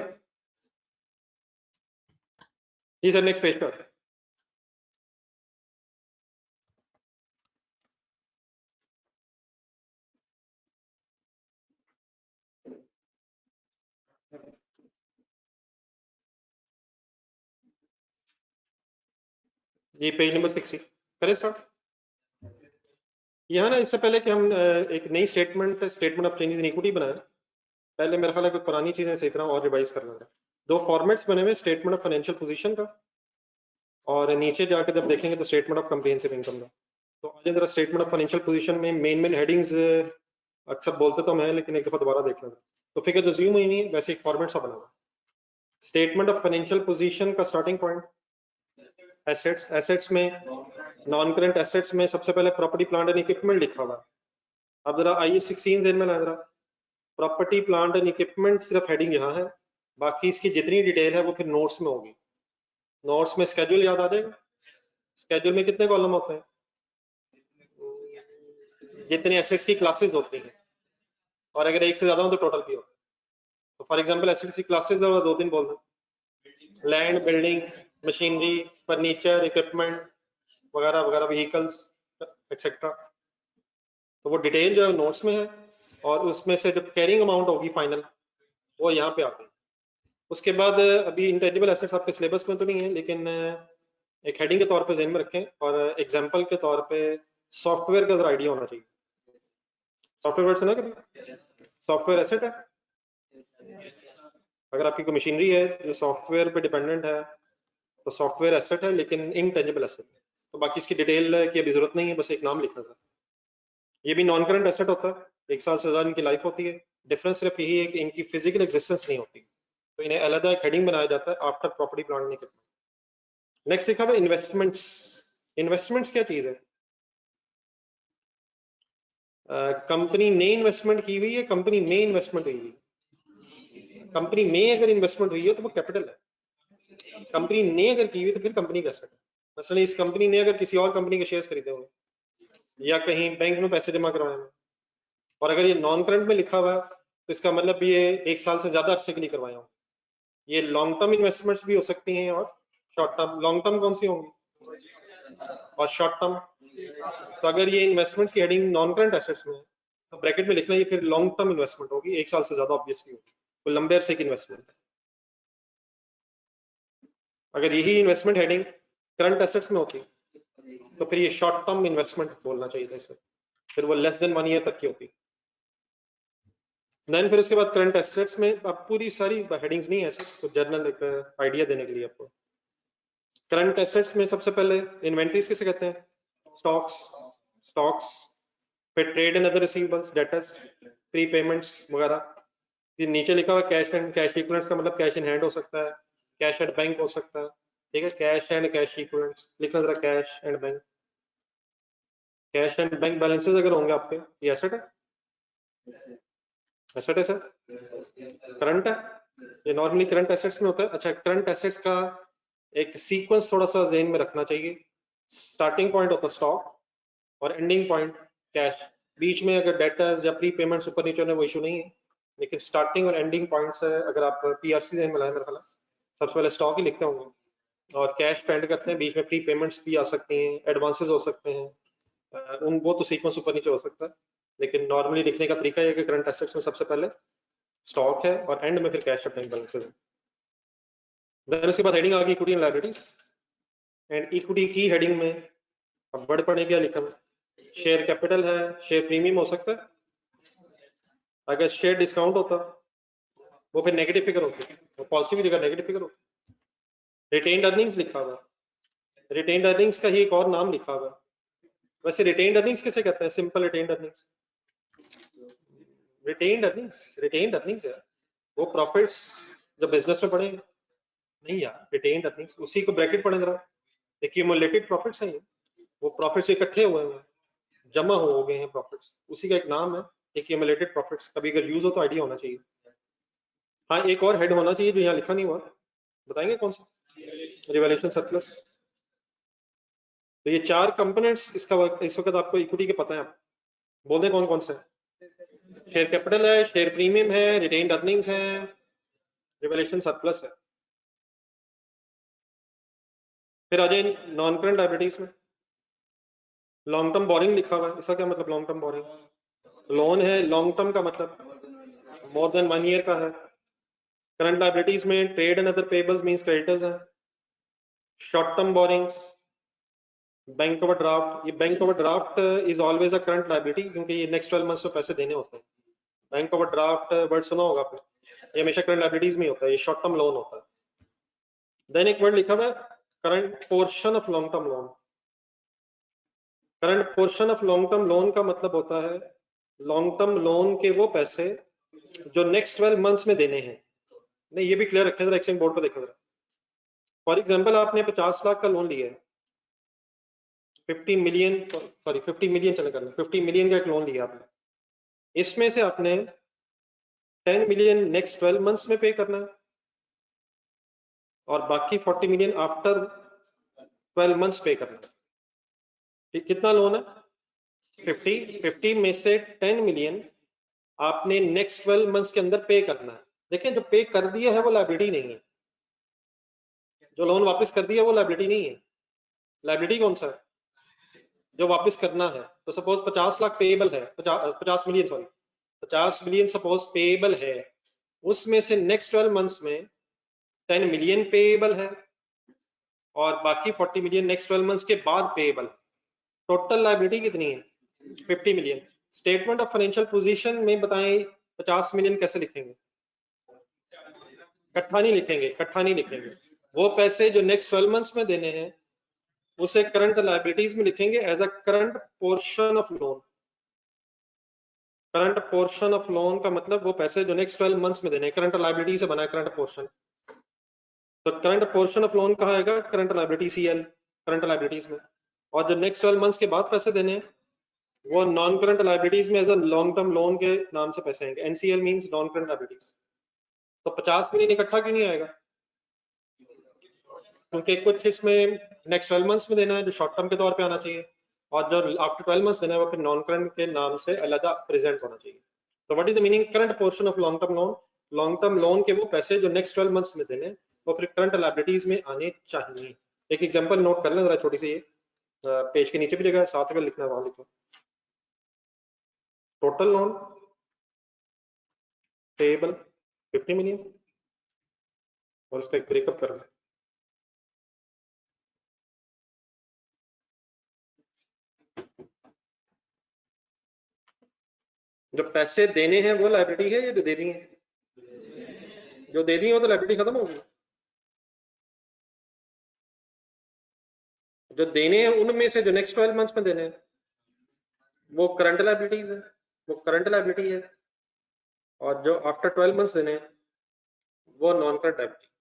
जी सर, नेक्स्ट पेज पर। जी पेज नंबर 60 करें स्टार्ट। यहाँ ना इससे पहले कि हम एक नई statement of changes in equity बनाएं, पहले मेरा ख्याल है कुछ पुरानी चीजें सीख रहा हूँ और रिवाइज कर लूंगा। दो फॉर्मेट्स बने हुए, स्टेटमेंट ऑफ फाइनेंशियल पोजीशन का और नीचे जाके जब देखेंगे तो स्टेटमेंट ऑफ कम्प्रिहेंसिव इनकम का। तो आज जरा स्टेटमेंट ऑफ फाइनेंशियल पोजीशन में मेन हेडिंग्स अक्सर बोलते तो मैं, लेकिन एक दफा दोबारा देख लेंगे। तो फिगर्स अज्यूम हुई नहीं है, वैसे एक फॉर्मेट सा बना हुआ। स्टेटमेंट ऑफ फाइनेंशियल पोजीशन का स्टार्टिंग पॉइंट एसेट्स, एसेट्स में नॉन करंट एसेट्स में सबसे पहले प्रॉपर्टी प्लांट एंड इक्विपमेंट लिखा हुआ है। अब जरा आइए 16 दिन में जरा प्रॉपर्टी प्लांट एंड इक्विपमेंट सिर्फ हेडिंग यहाँ है, बाकी इसकी जितनी डिटेल है वो फिर नोट्स में होगी। नोट्स में स्केड्यूल याद आ जाएगा। स्केड्यूल में कितने कॉलम होते हैं? जितनी एसेट्स की क्लासेस होती हैं, और अगर एक से ज्यादा हो तो टोटल भी होता है। तो फॉर एग्जांपल एसेट्स की क्लासेस और दो तीन बोल दें, land, building, machinery, furniture, equipment वगैरह वगैरह, व्हीकल्स एक्सेट्रा। तो वो डिटेल जो है नोट्स में है, और उसमें से जब कैरिंग अमाउंट होगी फाइनल वो यहाँ पे आती है। उसके बाद अभी इंटेंजिबल एसेट्स आपके सिलेबस में तो नहीं है, लेकिन एक हेडिंग के तौर पे ध्यान में रखें, और एग्जांपल के तौर पे सॉफ्टवेयर का आइडिया होना चाहिए। सॉफ्टवेयर वर्ड सुना कभी? सॉफ्टवेयर एसेट है। अगर आपकी कोई मशीनरी है जो सॉफ्टवेयर पे डिपेंडेंट है तो सॉफ्टवेयर एसेट है, लेकिन इनटेंजिबल एसेट है। तो बाकी इसकी डिटेल की अभी जरूरत नहीं है, बस एक नाम लिखना था। ये भी नॉन करंट एसेट होता है, 1 साल से ज्यादा इनकी लाइफ होती है। डिफरेंस सिर्फ यही है कि इनकी फिजिकल एग्जिस्टेंस नहीं होती, तो इन्हें अलग एक हेडिंग बनाया जाता है after property plant and equipment. Next लिखा हुआ इन्वेस्टमेंट्स। इन्वेस्टमेंट्स क्या चीज है? कंपनी ने इन्वेस्टमेंट की हुई है, कंपनी में इन्वेस्टमेंट हुई है। कंपनी में अगर इन्वेस्टमेंट हुई है तो वो कैपिटल है। कंपनी ने अगर की हुई तो फिर कंपनी का एसेट है। मसलन इस कंपनी ने अगर किसी और कंपनी के शेयर्स खरीदे होंगे या कहीं बैंक में पैसे जमा करवाए हैं, और अगर ये नॉन करंट में लिखा हुआ है तो इसका मतलब ये 1 साल से ज्यादा अरसे के लिए करवाए होंगे। ये लॉन्ग टर्म इन्वेस्टमेंट्स भी हो सकती हैं और शॉर्ट टर्म। लॉन्ग टर्म कौन सी होंगी और शॉर्ट टर्म? तो अगर ये इन्वेस्टमेंट्स की हेडिंग नॉन करंट एसेट्स में है तो ब्रैकेट में लिखना ये फिर लॉन्ग टर्म इन्वेस्टमेंट होगी, 1 साल से ज्यादा ऑब्वियसली होगी, तो लंबे अरसे की इन्वेस्टमेंट। अगर यही इन्वेस्टमेंट हेडिंग करंट एसेट्स में होती तो फिर ये शॉर्ट टर्म इन्वेस्टमेंट बोलना चाहिए था इसे, फिर वो लेस देन 1 ईयर तक की होती। देन फिर उसके बाद करंट एसेट्स में अब पूरी सारी हेडिंग्स नहीं है ऐसे, तो जनरल एक आइडिया देने के लिए आपको। करंट एसेट्स में सबसे पहले इन्वेंट्रीज किसे कहते हैं? स्टॉक्स। स्टॉक्स, फिर trade and other receivables, debtors, pre payments वगैरह। फिर नीचे लिखा हुआ कैश एंड कैश इक्विवेलेंट्स का मतलब कैश इन हैंड हो सकता है, कैश एट बैंक हो सकता है। ठीक है, कैश एंड कैश इक्विवेलेंट्स लिखना जरा, cash and bank. Cash and bank balances अगर होंगे आपके, ये एसेट है? एसेट है सर? करंट है? ये नॉर्मली करंट एसेट्स में होता है। अच्छा, करंट एसेट्स का एक सीक्वेंस थोड़ा सा ज़हन में रखना चाहिए। स्टार्टिंग पॉइंट होता है स्टॉक और एंडिंग पॉइंट कैश। बीच में अगर डेटर्स या प्री पेमेंट्स ऊपर नीचे होने वो इशू नहीं है, लेकिन स्टार्टिंग और एंडिंग पॉइंट्स अगर आप पीआरसी ज़हन में लाए मेरे ख्याल सबसे पहले स्टॉक ही लिखते होंगे, और कैश पेंड करते हैं, बीच में प्री पेमेंट्स भी आ सकती हैं, एडवांसेस हो सकते हैं, उन वो तो सीक्वेंस ऊपर नीचे हो सकता है, लेकिन नॉर्मली लिखने का तरीका है कि करंट एसेट्स में सबसे पहले स्टॉक है और एंड में फिर कैश बैंक बैलेंसेस है। देन उसके बाद हेडिंग आ गई equity and liabilities. And equity की हेडिंग में अब वर्ड पढ़ने क्या लिखा है? शेयर कैपिटल है, शेयर प्रीमियम हो सकता है। अगर शेयर डिस्काउंट होता वो फिर नेगेटिव फिगर होती, वो पॉजिटिव की जगह नेगेटिव फिगर होती। रिटेन्ड अर्निंग्स लिखा हुआ, रिटेन्ड अर्निंग्स का ही एक और नाम लिखा हुआ। वैसे रिटेन्ड अर्निंग्स किसे कहते हैं? Simple retained earnings. Retained earnings, retained earnings है वो प्रॉफिट्स जब बिजनेस में पड़ेंगे। नहीं यार, रिटेन्ड अर्निंग्स उसी को ब्रैकेट पढ़े जरा, एक्यूमुलेटेड प्रॉफिट्स हैं ये, वो प्रॉफिट्स इकट्ठे हुए हैं, जमा हो गए हैं प्रॉफिट्स, उसी का एक नाम है एक्यूमुलेटेड प्रॉफिट्स। कभी अगर यूज हो तो आइडिया होना चाहिए। हाँ, एक और हेड होना चाहिए जो यहाँ लिखा नहीं हुआ, बताएंगे कौन सा? Revaluation surplus. तो ये 4 कंपोनेंट्स इसका इस वक्त आपको इक्विटी के पता है, आप बोल दें कौन कौन से? शेयर कैपिटल है, शेयर प्रीमियम है, रिटेन्ड अर्निंग्स है, रिवैल्यूएशन सरप्लस है। फिर आ जाए नॉन करंट लायबिलिटीज में। लॉन्ग टर्म बोरिंग लिखा हुआ है, इसका क्या मतलब? लॉन्ग टर्म बोरिंग लोन है, लॉन्ग टर्म का मतलब मोर देन 1 ईयर का है। करंट लायबिलिटीज में trade and other payables means creditors हैं। Short term borrowings, bank overdraft. ये bank overdraft is always a current liability क्योंकि ये नेक्स्ट 12 मंथ्स में पैसे देने होते हैं। बैंक ओवरड्राफ्ट वर्ड सुना होगा आपने, ये हमेशा करंट लायबिलिटीज में होता है, ये शॉर्ट टर्म लोन होता है। देन एक वर्ड लिखा हुआ है current portion of long term loan. Current portion of long term loan का मतलब होता है लॉन्ग टर्म लोन के वो पैसे जो नेक्स्ट 12 मंथ्स में देने हैं। नहीं, ये भी क्लियर रखें जरा, एक्सचेंज बोर्ड पर देखो जरा। फॉर एग्जांपल आपने 50 लाख का लोन लिया है, 50 मिलियन चले करना, 50 मिलियन का एक लोन लिया आपने, इसमें से आपने 10 मिलियन नेक्स्ट 12 मंथ्स में पे करना है और बाकी 40 मिलियन आफ्टर 12 मंथ्स पे करना है। ठीक, कितना लोन है? 50 में से 10 मिलियन आपने नेक्स्ट 12 मंथ्स के अंदर पे करना है। देखें, जो पे कर दिया है वो लायबिलिटी नहीं है, जो लोन वापस कर दिया वो लायबिलिटी नहीं है। लायबिलिटी कौन सा है? जो वापस करना है। तो सपोज 50 लाख पेएबल है, 50 million sorry 50 million suppose payable है, उसमें से नेक्स्ट 12 मंथ्स में 10 मिलियन पेएबल है और बाकी 40 मिलियन नेक्स्ट 12 मंथ्स के बाद पेएबल। टोटल लायबिलिटी कितनी है? 50 million. Statement of financial position में बताएं 50 मिलियन कैसे लिखेंगे? इकट्ठा नहीं लिखेंगे, इकट्ठा नहीं लिखेंगे। वो पैसे जो नेक्स्ट 12 मंथ्स में देने हैं उसे करंट लायबिलिटीज में लिखेंगे as a current portion of loan. Current portion of loan का मतलब वो पैसे जो नेक्स्ट 12 मंथ्स में देने हैं, करंट लायबिलिटी से बना है करंट पोर्शन। तो करंट पोर्शन ऑफ लोन कहाँ आएगा? Current liability CL, current liabilities में। और जो नेक्स्ट 12 मंथ्स के बाद पैसे देने हैं वो नॉन करंट लायबिलिटीज में as a long term loan के नाम से पैसे आएंगे। NCL means non current liabilities. तो 50 मिलियन इकट्ठा क्यों नहीं आएगा? क्योंकि कुछ इसमें नेक्स्ट 12 मंथ्स में देना है जो शॉर्ट टर्म के तौर पे आना चाहिए, और जो आफ्टर 12 मंथ्स देना है वो फिर नॉन करंट के नाम से अलग प्रेजेंट होना चाहिए। तो what is the meaning current portion of long term loan? Long term loan के वो पैसे जो नेक्स्ट 12 मंथ्स में देने वो फिर करंट लायबिलिटीज में आने चाहिए। एक एग्जांपल नोट कर लें जरा, छोटी सी, पेज के नीचे भी जगह साथ में लिखना, वहां लिखो टोटल लोन पेएबल 50 मिलियन और उसका एक ब्रेकअप करना है। जो पैसे देने हैं वो लायबिलिटी है या जो दे दी है? जो दे दी है वो तो लायबिलिटी खत्म होगी। जो देने हैं उनमें से जो नेक्स्ट 12 मंथ्स में देने हैं वो करंट लायबिलिटीज है, वो करंट लायबिलिटी है। और जो आफ्टर 12 मंथ्स देने हैं वो नॉन करंट लायबिलिटी।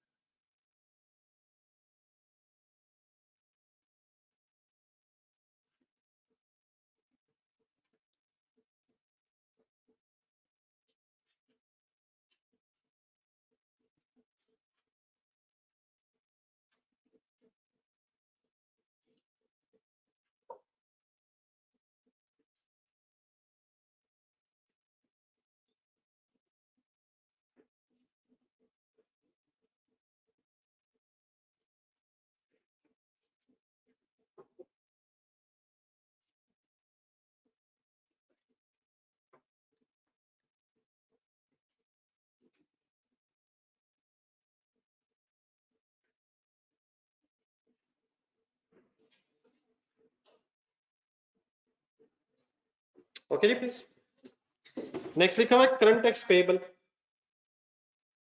ओके जी, प्लीज। नेक्स्ट लिखा हुआ है करंट टैक्स पेएबल।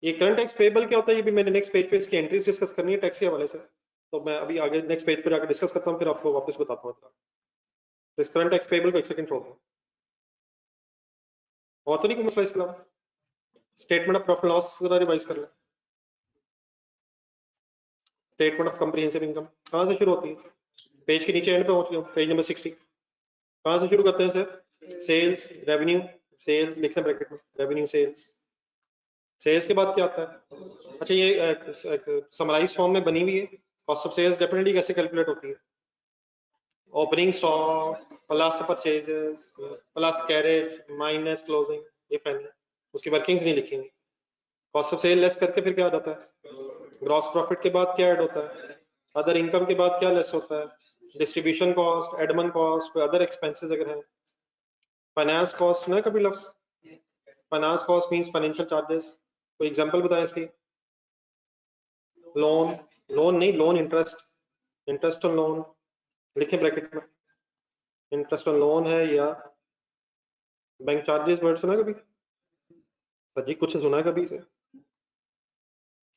ये करंट टैक्स पेएबल क्या होता है? ये भी मैंने नेक्स्ट पेज पे इसकी एंट्रीज डिस्कस करनी है टैक्स के हवाले से, तो मैं अभी आगे नेक्स्ट पेज पे जाकर डिस्कस करता हूँ, फिर आपको वापस बताता हूँ। तो इस करंट टैक्स पेएबल को एक सेकंड छोड़ दो। और तो नहीं कोई मसला इसके अलावा? स्टेटमेंट ऑफ प्रॉफिट लॉस जरा रिवाइज कर लें। स्टेटमेंट ऑफ कॉम्प्रिहेंसिव इनकम कहाँ से शुरू होती है? पेज के नीचे एंड पे पहुंच गए, पेज नंबर 60। कहाँ से शुरू करते हैं सर? सेल्स, रेवेन्यू, सेल्स लिखना ब्रैकेट में, रेवेन्यू सेल्स। सेल्स के बाद क्या आता है? अच्छा, ये समराइज फॉर्म में बनी हुई है। कॉस्ट ऑफ सेल्स डेफिनेटली कैसे कैलकुलेट होती है? Opening stock plus purchases plus carriage minus closing, ये फाइनल। उसकी वर्किंग्स नहीं लिखेंगे। कॉस्ट ऑफ सेल लेस करके फिर क्या आ जाता है? ग्रॉस प्रॉफिट के बाद क्या ऐड होता है? अदर इनकम के बाद क्या लेस होता है? Distribution cost, admin cost, other expenses अगर है। फाइनेंस कॉस्ट ना कभी लफ्ज, finance cost means financial charges. कोई एग्जांपल बताएं इसकी? लोन, लोन नहीं, loan interest, interest on loan लिखें ब्रैकेट में। इंटरेस्ट ऑन लोन है या बैंक चार्जेस वर्ड सुना कभी? सर जी कुछ सुना है कभी से?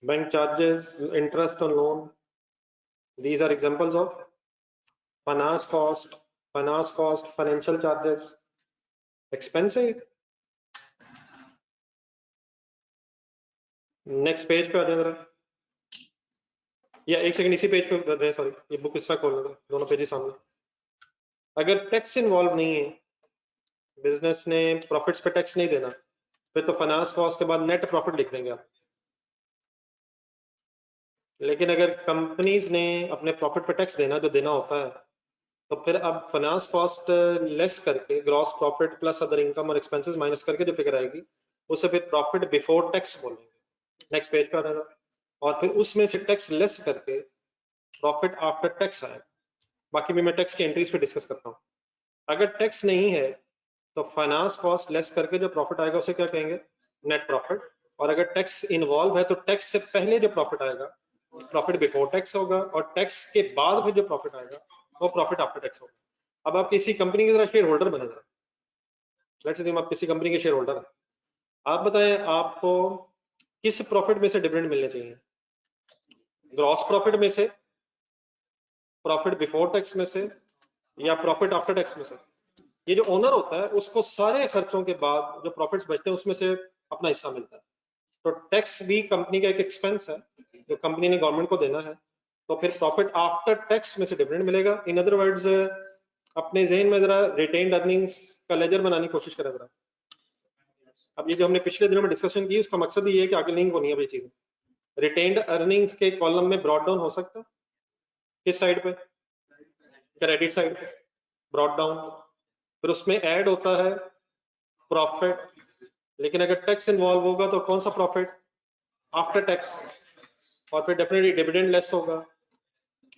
Bank charges, interest on loan, these are examples of finance cost, financial charges, expense है। नेक्स्ट पेज पे आ जाए जरा, या एक सेकंड इसी पेज पे रहे, सॉरी ये बुक इसका खोलना था, दोनों पेज सामने। अगर टैक्स इन्वॉल्व नहीं है, बिजनेस ने प्रॉफिट्स पे टैक्स नहीं देना, फिर तो फाइनेंस कॉस्ट के बाद नेट प्रॉफिट लिख देंगे आप। लेकिन अगर कंपनीज ने अपने प्रॉफिट पे टैक्स देना जो देना होता है, तो फिर अब फाइनेंस कॉस्ट लेस करके gross profit plus other income और एक्सपेंसेस माइनस करके जो फिगर आएगी उसे फिर प्रॉफिट बिफोर टैक्स बोलेंगे। नेक्स्ट पेज पे आ जाएगा, और फिर उसमें से टैक्स लेस करके प्रॉफिट आफ्टर टैक्स आएगा। बाकी भी मैं टैक्स की एंट्रीज पे डिस्कस करता हूँ। अगर टैक्स नहीं है तो फाइनेंस कॉस्ट लेस करके जो प्रॉफिट आएगा उसे क्या कहेंगे? Net profit. और अगर टैक्स इन्वॉल्व है तो टैक्स से पहले जो प्रॉफिट आएगा प्रॉफिट बिफोर टैक्स होगा, और टैक्स के बाद फिर जो प्रॉफिट आएगा वो प्रॉफिट आफ्टर टैक्स होगा। अब आप किसी कंपनी की तरह शेयर होल्डर बने, लेट्स अज्यूम आप किसी कंपनी के शेयर होल्डर हैं, आप बताएं आपको किस प्रॉफिट में से डिविडेंड मिलने चाहिए? ग्रॉस प्रॉफिट में से, प्रॉफिट बिफोर टैक्स में से, या प्रॉफिट आफ्टर टैक्स में से? ये जो ओनर होता है उसको सारे खर्चों के बाद जो प्रॉफिट्स बचते हैं उसमें से अपना हिस्सा मिलता है। तो टैक्स भी कंपनी का एक एक्सपेंस है जो कंपनी ने गवर्नमेंट को देना है, तो फिर प्रॉफिट आफ्टर टैक्स में से डिविडेंड मिलेगा। इन अदर वर्ड्स, अपने जहन में जरा रिटेन्ड अर्निंग्स का लेजर बनाने की कोशिश करें जरा। अब ये जो हमने पिछले दिनों में डिस्कशन की उसका मकसद ये है कि आगे लिंक होनी है ये चीजें। रिटेन्ड अर्निंग्स के कॉलम में ब्रॉड डाउन हो सकता है, किस साइड पे? क्रेडिट साइड पे ब्रॉड डाउन, फिर उसमें ऐड होता है प्रॉफिट। लेकिन अगर टैक्स इन्वॉल्व होगा तो कौन सा प्रॉफिट? After tax. और फिर डेफिनेटली डिविडेंड लेस होगा।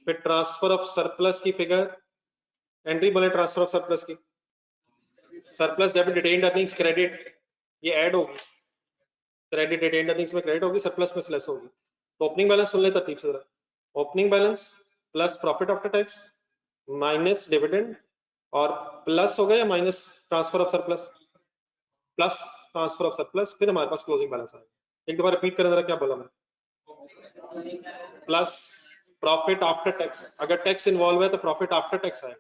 फिर ट्रांसफर ऑफ सरप्लस की फिगर, एंट्री बोले ट्रांसफर ऑफ सरप्लस की, surplus debit retained earnings credit, ये ऐड होगी, क्रेडिट रिटेन्ड अर्निंग्स में क्रेडिट होगी, सरप्लस में लेस होगी। तो ओपनिंग बैलेंस सुन ले तरतीब से जरा। Opening balance plus profit after tax minus dividend, और प्लस हो गया या minus transfer of surplus? Plus transfer of surplus, फिर हमारे पास क्लोजिंग बैलेंस आएगा। एक दफा रिपीट करें जरा, क्या बोला मैं? प्लस प्रॉफिट आफ्टर टैक्स, अगर टैक्स इन्वॉल्व है तो प्रॉफिट आफ्टर टैक्स आएगा,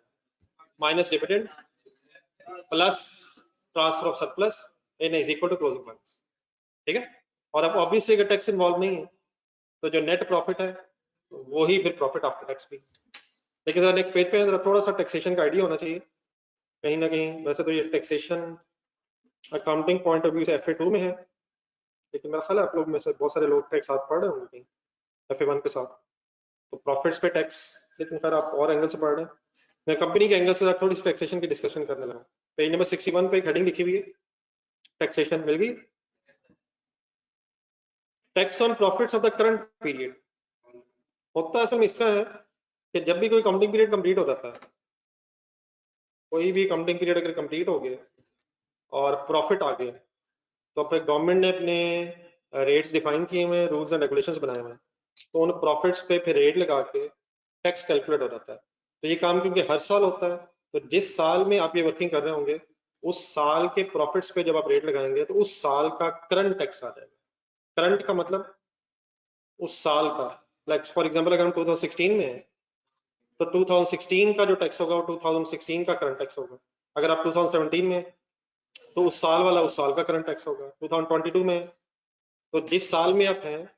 minus dividend plus transfer of surplus and is equal to closing balance. ठीक है। और अब ऑब्वियसली अगर टैक्स इन्वॉल्व नहीं है तो जो नेट प्रॉफिट है वो ही फिर प्रॉफिट आफ्टर टैक्स भी। लेकिन जरा नेक्स्ट पेज पे जरा थोड़ा सा टैक्सेशन का आइडिया होना चाहिए कहीं ना कहीं। वैसे तो ये taxation accounting point of view से FA2 में है, लेकिन मेरा ख्याल है आप लोग में से बहुत सारे लोग टैक्स साथ पढ़ रहे होंगे कहीं FA1 के साथ, तो प्रॉफिट्स पे टैक्स। लेकिन फिर आप और एंगल से पढ़ रहे हैं, मैं कंपनी के एंगल से थोड़ी सी टैक्सेशन की डिस्कशन करने लगा। पेज नंबर 61 पे एक हेडिंग लिखी हुई है, टैक्सेशन मिल गई। Tax on profits of the current period होता है असल में इसका है कि जब भी कोई काउंटिंग पीरियड कंप्लीट हो जाता है, कोई भी काउंटिंग पीरियड अगर कंप्लीट हो गया और प्रॉफिट आ गया, तो फिर गवर्नमेंट ने अपने रेट्स डिफाइन किए हुए हैं, रूल्स एंड रेगुलेशंस बनाए हुए हैं, तो उन प्रॉफिट्स पे फिर रेट लगा के टैक्स कैलकुलेट हो जाता है। तो ये काम क्योंकि हर साल होता है, तो जिस साल में आप ये वर्किंग कर रहे होंगे उस साल के प्रॉफिट्स पे जब आप रेट लगाएंगे तो उस साल का करंट टैक्स आ जाएगा। करंट का मतलब उस साल का, लाइक फॉर एग्जांपल अगर हम 2016 में है तो 2016 का जो टैक्स होगा वो 2016 का करंट टैक्स होगा। अगर आप 2017 में तो उस साल वाला उस साल का करंट टैक्स होगा। 2022 में तो जिस साल में आप हैं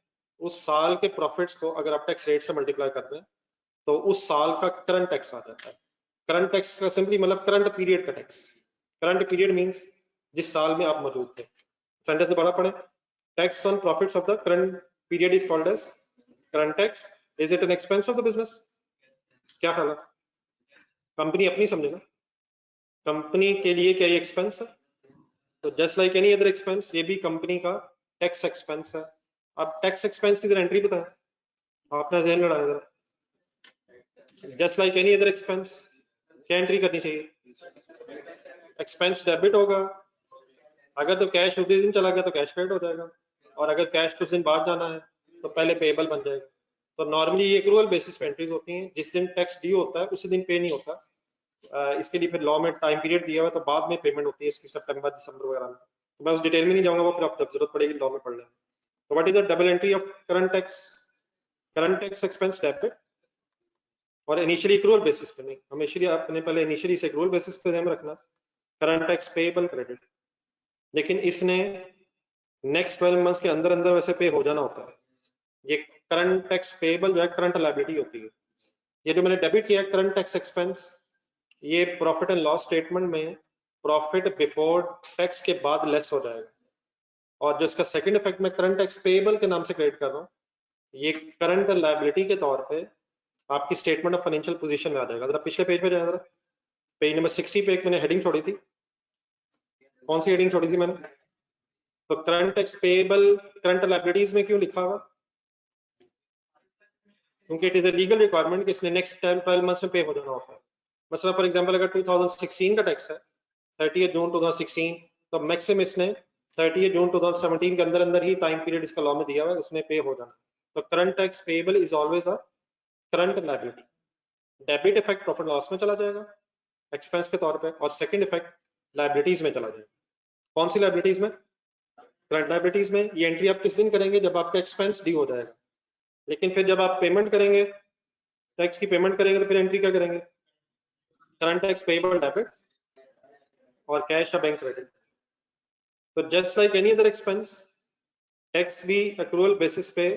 उस साल के प्रॉफिट्स को अगर आप टैक्स रेट से मल्टीप्लाई करते हैं तो उस साल का करंट टैक्स आ जाता है। करंट टैक्स का सिंपली मतलब करंट पीरियड का टैक्स। करंट पीरियड मींस जिस साल में आप मौजूद थे। सेंटेंस से बड़ा पढ़े, tax on profits of the current period is called as current tax. Is it an expense of the business? क्या ख्याल है? कंपनी अपनी समझे ना, कंपनी के लिए क्या ये एक्सपेंस है? तो just like any other expense ये भी कंपनी का टैक्स एक्सपेंस है। अब टैक्स एक्सपेंस की एंट्री बताएं, आपने जहन लड़ाया जरा। Just like any other expense क्या एंट्री करनी चाहिए? एक्सपेंस डेबिट होगा, अगर तो कैश उसी दिन चला गया तो कैश क्रेडिट हो जाएगा, और अगर कैश कुछ दिन बाद जाना है तो पहले पेएबल बन जाएगा। तो नॉर्मली ये एक्रूअल बेसिस पे एंट्रीज होती हैं, जिस दिन टैक्स ड्यू होता है उसी दिन पे नहीं होता। इसके लिए फिर लॉ में टाइम पीरियड दिया हुआ है, तो बाद में पेमेंट होती है इसकी, सितंबर दिसंबर वगैरह में। मैं उस डिटेल में नहीं जाऊंगा, वो फिर आप जब जरूरत पड़ेगी लॉ में पढ़ लेंगे। तो what is the double entry of current tax expense debit और इनिशियली एक्रूअल बेसिस पे नहीं, हमेशा आपने पहले इनिशियली से एक्रूअल बेसिस पे ध्यान रखना, करंट टैक्स पेएबल क्रेडिट, लेकिन इसने नेक्स्ट 12 मंथ्स के अंदर अंदर वैसे पे हो जाना होता है। ये करंट टैक्स पेएबल जो है करंट लायबिलिटी होती है। ये जो मैंने डेबिट किया करंट टैक्स एक्सपेंस, ये प्रॉफिट एंड लॉस स्टेटमेंट में प्रॉफिट बिफोर टैक्स के बाद लेस हो जाएगा, और जो इसका सेकंड इफेक्ट मैं करंट टैक्स पेएबल के नाम से क्रिएट कर रहा हूँ, ये करंट लायबिलिटी के तौर पे आपकी स्टेटमेंट ऑफ फाइनेंशियल पोजीशन में आ जाएगा। जरा पिछले पेज पे जाए, जरा पेज नंबर 60 पे एक मैंने हेडिंग छोड़ी थी, कौन सी हेडिंग छोड़ी थी मैंने? तो current tax payable current liabilities में क्यों लिखा हुआ? क्योंकि it is a legal requirement कि इसने नेक्स्ट 12 मंथ्स में पे हो जाना होता है। मसला फॉर एग्जांपल अगर 2016 का टैक्स है 30 जून 2016, तो मैक्सिमम इसने 30 जून 2017 के अंदर अंदर ही टाइम पीरियड इसका लॉ में दिया हुआ है, उसमें पे हो जाना। तो current tax payable is always a current liability. Debit effect profit loss में चला जाएगा एक्सपेंस के तौर पे, और सेकंड इफेक्ट लायबिलिटीज में चला जाएगा। कौन सी लायबिलिटीज में? करंट लायबिलिटीज में। ये एंट्री आप किस दिन करेंगे? जब आपका एक्सपेंस ड्यू हो जाएगा। लेकिन फिर जब आप पेमेंट करेंगे, टैक्स की पेमेंट करेंगे, तो फिर एंट्री क्या करेंगे? करंट टैक्स पेएबल डेबिट और कैश या बैंक क्रेडिट। तो just like any other expense, tax भी एक्रूअल बेसिस पे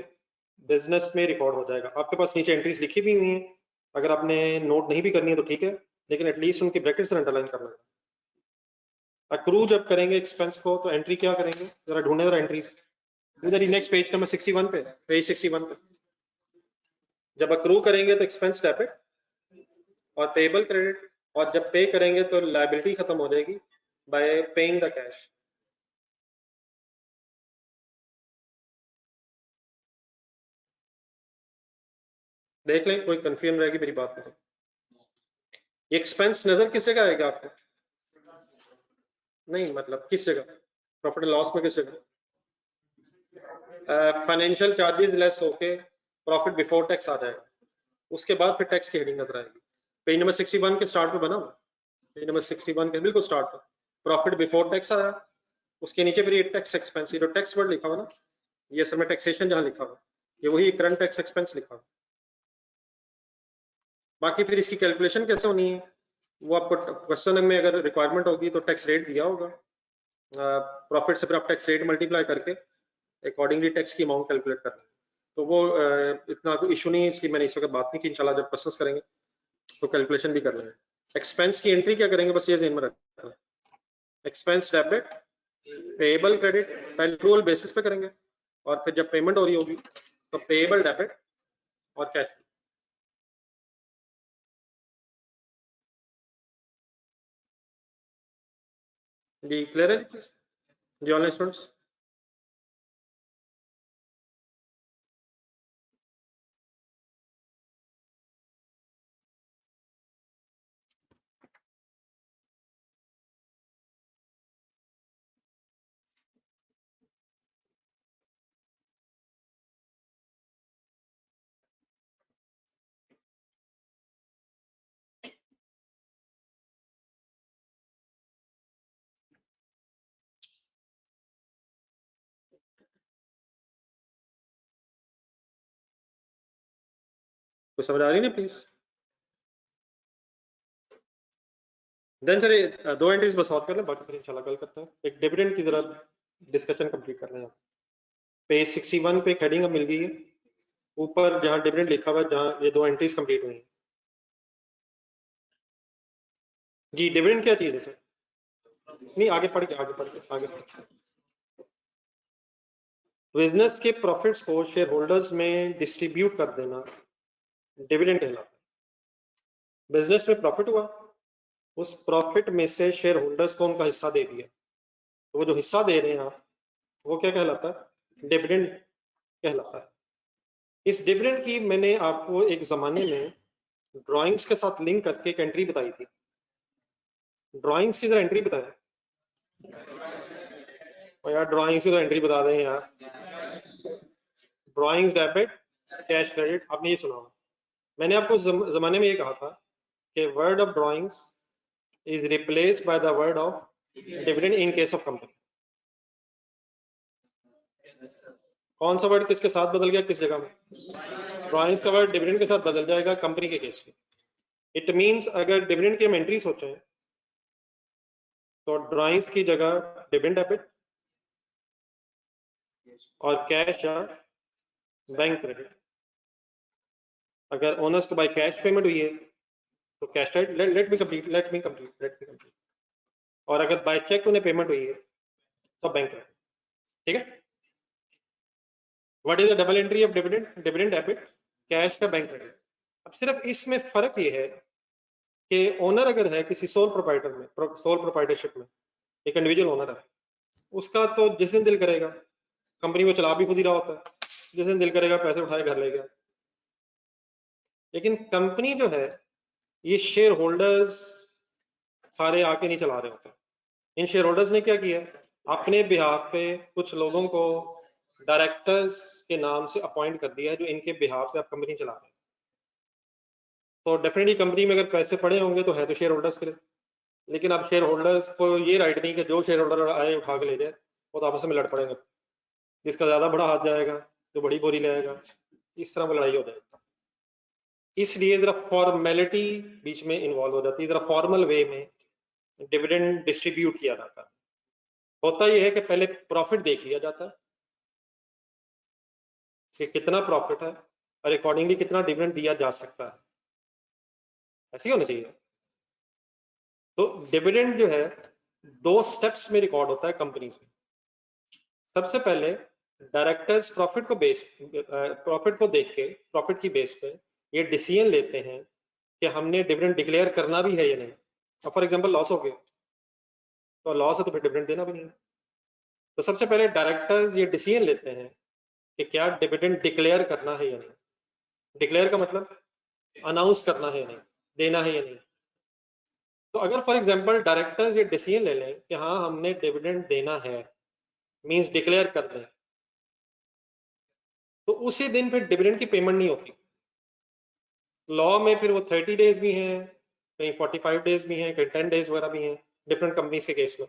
बिजनेस में रिकॉर्ड हो जाएगा। आपके पास नीचे एंट्रीज लिखी भी हुई हैं, अगर आपने नोट नहीं भी करनी है तो ठीक है, लेकिन एटलीस्ट उनकी ब्रैकेट्स अंडरलाइन करना है। अक्रू जब करेंगे एक्सपेंस को तो एंट्री क्या करेंगे? जरा ढूंढे जरा एंट्रीज इधर ही, नेक्स्ट पेज नंबर 61 पे, पेज 61 पे। जब अक्रू करेंगे तो एक्सपेंस डेबिट और पेएबल क्रेडिट, और जब पे करेंगे तो लायबिलिटी खत्म हो जाएगी बाय पेइंग द कैश। देख लें कोई कंफ्यूजन रहेगी मेरी बात में तो। ये एक्सपेंस नजर किस जगह आएगा आपको? नहीं मतलब किस जगह? प्रॉफिट एंड लॉस में किस जगह? फाइनेंशियल चार्जेस लेस होके प्रॉफिट बिफोर टैक्स आ जाएगा, उसके बाद फिर टैक्स की हेडिंग नजर आएगी। पेज नंबर 61 के स्टार्ट पे बना, पेज नंबर 61 के बिल्कुल स्टार्ट पे प्रॉफिट बिफोर टैक्स आया, उसके नीचे फिर ये टैक्स एक्सपेंस, ये जो टैक्स वर्ड लिखा हुआ ना, ये असल में टैक्सेशन जहां लिखा हुआ, ये वही करंट टैक्स एक्सपेंस लिखा हुआ। बाकी फिर इसकी कैलकुलेशन कैसे होनी है वो आपको क्वेश्चन में अगर रिक्वायरमेंट होगी तो टैक्स रेट दिया होगा, प्रॉफिट से फिर आप टैक्स रेट मल्टीप्लाई करके अकॉर्डिंगली टैक्स की अमाउंट कैलकुलेट करना। तो वो इतना कोई इशू नहीं है इसकी, मैंने इस वक्त बात नहीं की, इंशाल्लाह जब क्वेश्चंस करेंगे तो कैलकुलेशन भी कर लेंगे। एक्सपेंस की एंट्री क्या करेंगे, बस ये ध्यान में रखना, एक्सपेंस डेबिट पेएबल क्रेडिट पहले एक्रूअल बेसिस पे करेंगे, और फिर जब पेमेंट हो रही होगी तो पेएबल डेबिट और कैश। जी क्लियर है जी ऑनलाइन स्टूडेंट्स? तो समझ आ रही है ना प्लीज? देन सर दो एंट्रीज बस और कर लें, बाकी फिर इंशाल्लाह कल करते हैं। एक डिविडेंड की जरा डिस्कशन कंप्लीट कर लें। पेज 61 पे हेडिंग अब मिल गई है, ऊपर जहां डिविडेंड लिखा हुआ है, जहां ये दो एंट्रीज कंप्लीट हुई हैं। जी डिविडेंड क्या चीज है सर? नहीं आगे पढ़ के आगे पढ़ के बिजनेस के प्रॉफिट्स को शेयर होल्डर्स में डिस्ट्रीब्यूट कर देना डिविडेंड कहलाता है। बिजनेस में प्रॉफिट हुआ, उस प्रॉफिट में से शेयर होल्डर्स को उनका हिस्सा दे दिया, तो वो जो हिस्सा दे रहे हैं आप, वो क्या कहलाता है? डिविडेंड कहलाता है। इस डिविडेंड की मैंने आपको एक जमाने में ड्राइंग्स के साथ लिंक करके एक एंट्री बताई थी। ड्राइंग्स की जरा एंट्री बताएं, और यार ड्राइंग्स की तो एंट्री बता दें यार। ड्राइंग्स डेबिट कैश क्रेडिट, आपने ये सुना होगा। मैंने आपको जमाने में ये कहा था कि word of drawings is replaced by the word of dividend in case of company. कौन सा वर्ड किसके साथ बदल गया किस जगह में? ड्राइंग्स का वर्ड डिविडेंड के साथ बदल जाएगा कंपनी के केस में। इट मींस अगर डिविडेंड की हम एंट्री सोचें तो ड्राइंग्स की जगह डिविडेंड डेबिट और कैश या बैंक क्रेडिट। अगर ओनर्स को बाय कैश पेमेंट हुई है तो cash credit, let me complete. और अगर बाय चेक उन्हें पेमेंट हुई है तो बैंक क्रेडिट। ठीक है। What is the double entry of dividend? Dividend debit, cash का बैंक क्रेडिट। अब सिर्फ इसमें फर्क ये है कि ओनर अगर है किसी सोल प्रोप्राइटरशिप में, एक इंडिविजुअल ओनर है, उसका तो जिस दिन दिल करेगा, कंपनी को चला भी खुद ही रहा होता है, जिस दिन दिल करेगा पैसे उठाए घर ले गया। लेकिन कंपनी जो है, ये शेयर होल्डर्स सारे आके नहीं चला रहे होते। इन शेयर होल्डर्स ने क्या किया, अपने बिहाफ पे कुछ लोगों को डायरेक्टर्स के नाम से अपॉइंट कर दिया है जो इनके बिहाफ पे आप कंपनी चला रहे हैं। तो डेफिनेटली कंपनी में अगर पैसे पड़े होंगे तो है तो शेयर होल्डर्स के लिए, लेकिन अब शेयर होल्डर्स को ये राइट नहीं कि जो शेयर होल्डर आए उठा के ले जाए, वो तो आपस में लड़ पड़ेंगे, जिसका ज्यादा बड़ा हाथ जाएगा जो बड़ी बोरी ले आएगा, इस तरह लड़ाई हो जाएगी। इसलिए जरा फॉर्मेलिटी बीच में इन्वॉल्व हो जाती है, जरा फॉर्मल वे में डिविडेंड डिस्ट्रीब्यूट किया जाता है। होता यह है कि पहले प्रॉफिट देख लिया जाता है कि कितना प्रॉफिट है और अकॉर्डिंगली कितना डिविडेंड दिया जा सकता है, ऐसे ही होना चाहिए। तो डिविडेंड जो है 2 स्टेप्स में रिकॉर्ड होता है कंपनीज में। सबसे पहले डायरेक्टर्स प्रॉफिट को देख के, प्रॉफिट की बेस पे ये डिसीजन लेते हैं कि हमने डिविडेंड डिक्लेयर करना भी है या नहीं। अब फॉर एग्जांपल लॉस हो गया तो लॉस है तो फिर डिविडेंड देना भी नहीं है। तो सबसे पहले डायरेक्टर्स ये डिसीजन लेते हैं कि क्या डिविडेंड डिक्लेयर करना है या नहीं। डिक्लेयर का मतलब अनाउंस करना है या नहीं, देना है या नहीं। तो अगर फॉर एग्जांपल डायरेक्टर्स ये डिसीजन ले लें कि हाँ हमने डिविडेंड देना है, मींस डिक्लेयर कर दें, तो उसी दिन फिर डिविडेंड की पेमेंट नहीं होती। लॉ में फिर वो 30 डेज भी हैं, कहीं 45 डेज भी हैं, कहीं 10 डेज वगैरह भी हैं, डिफरेंट कंपनीज के केस में।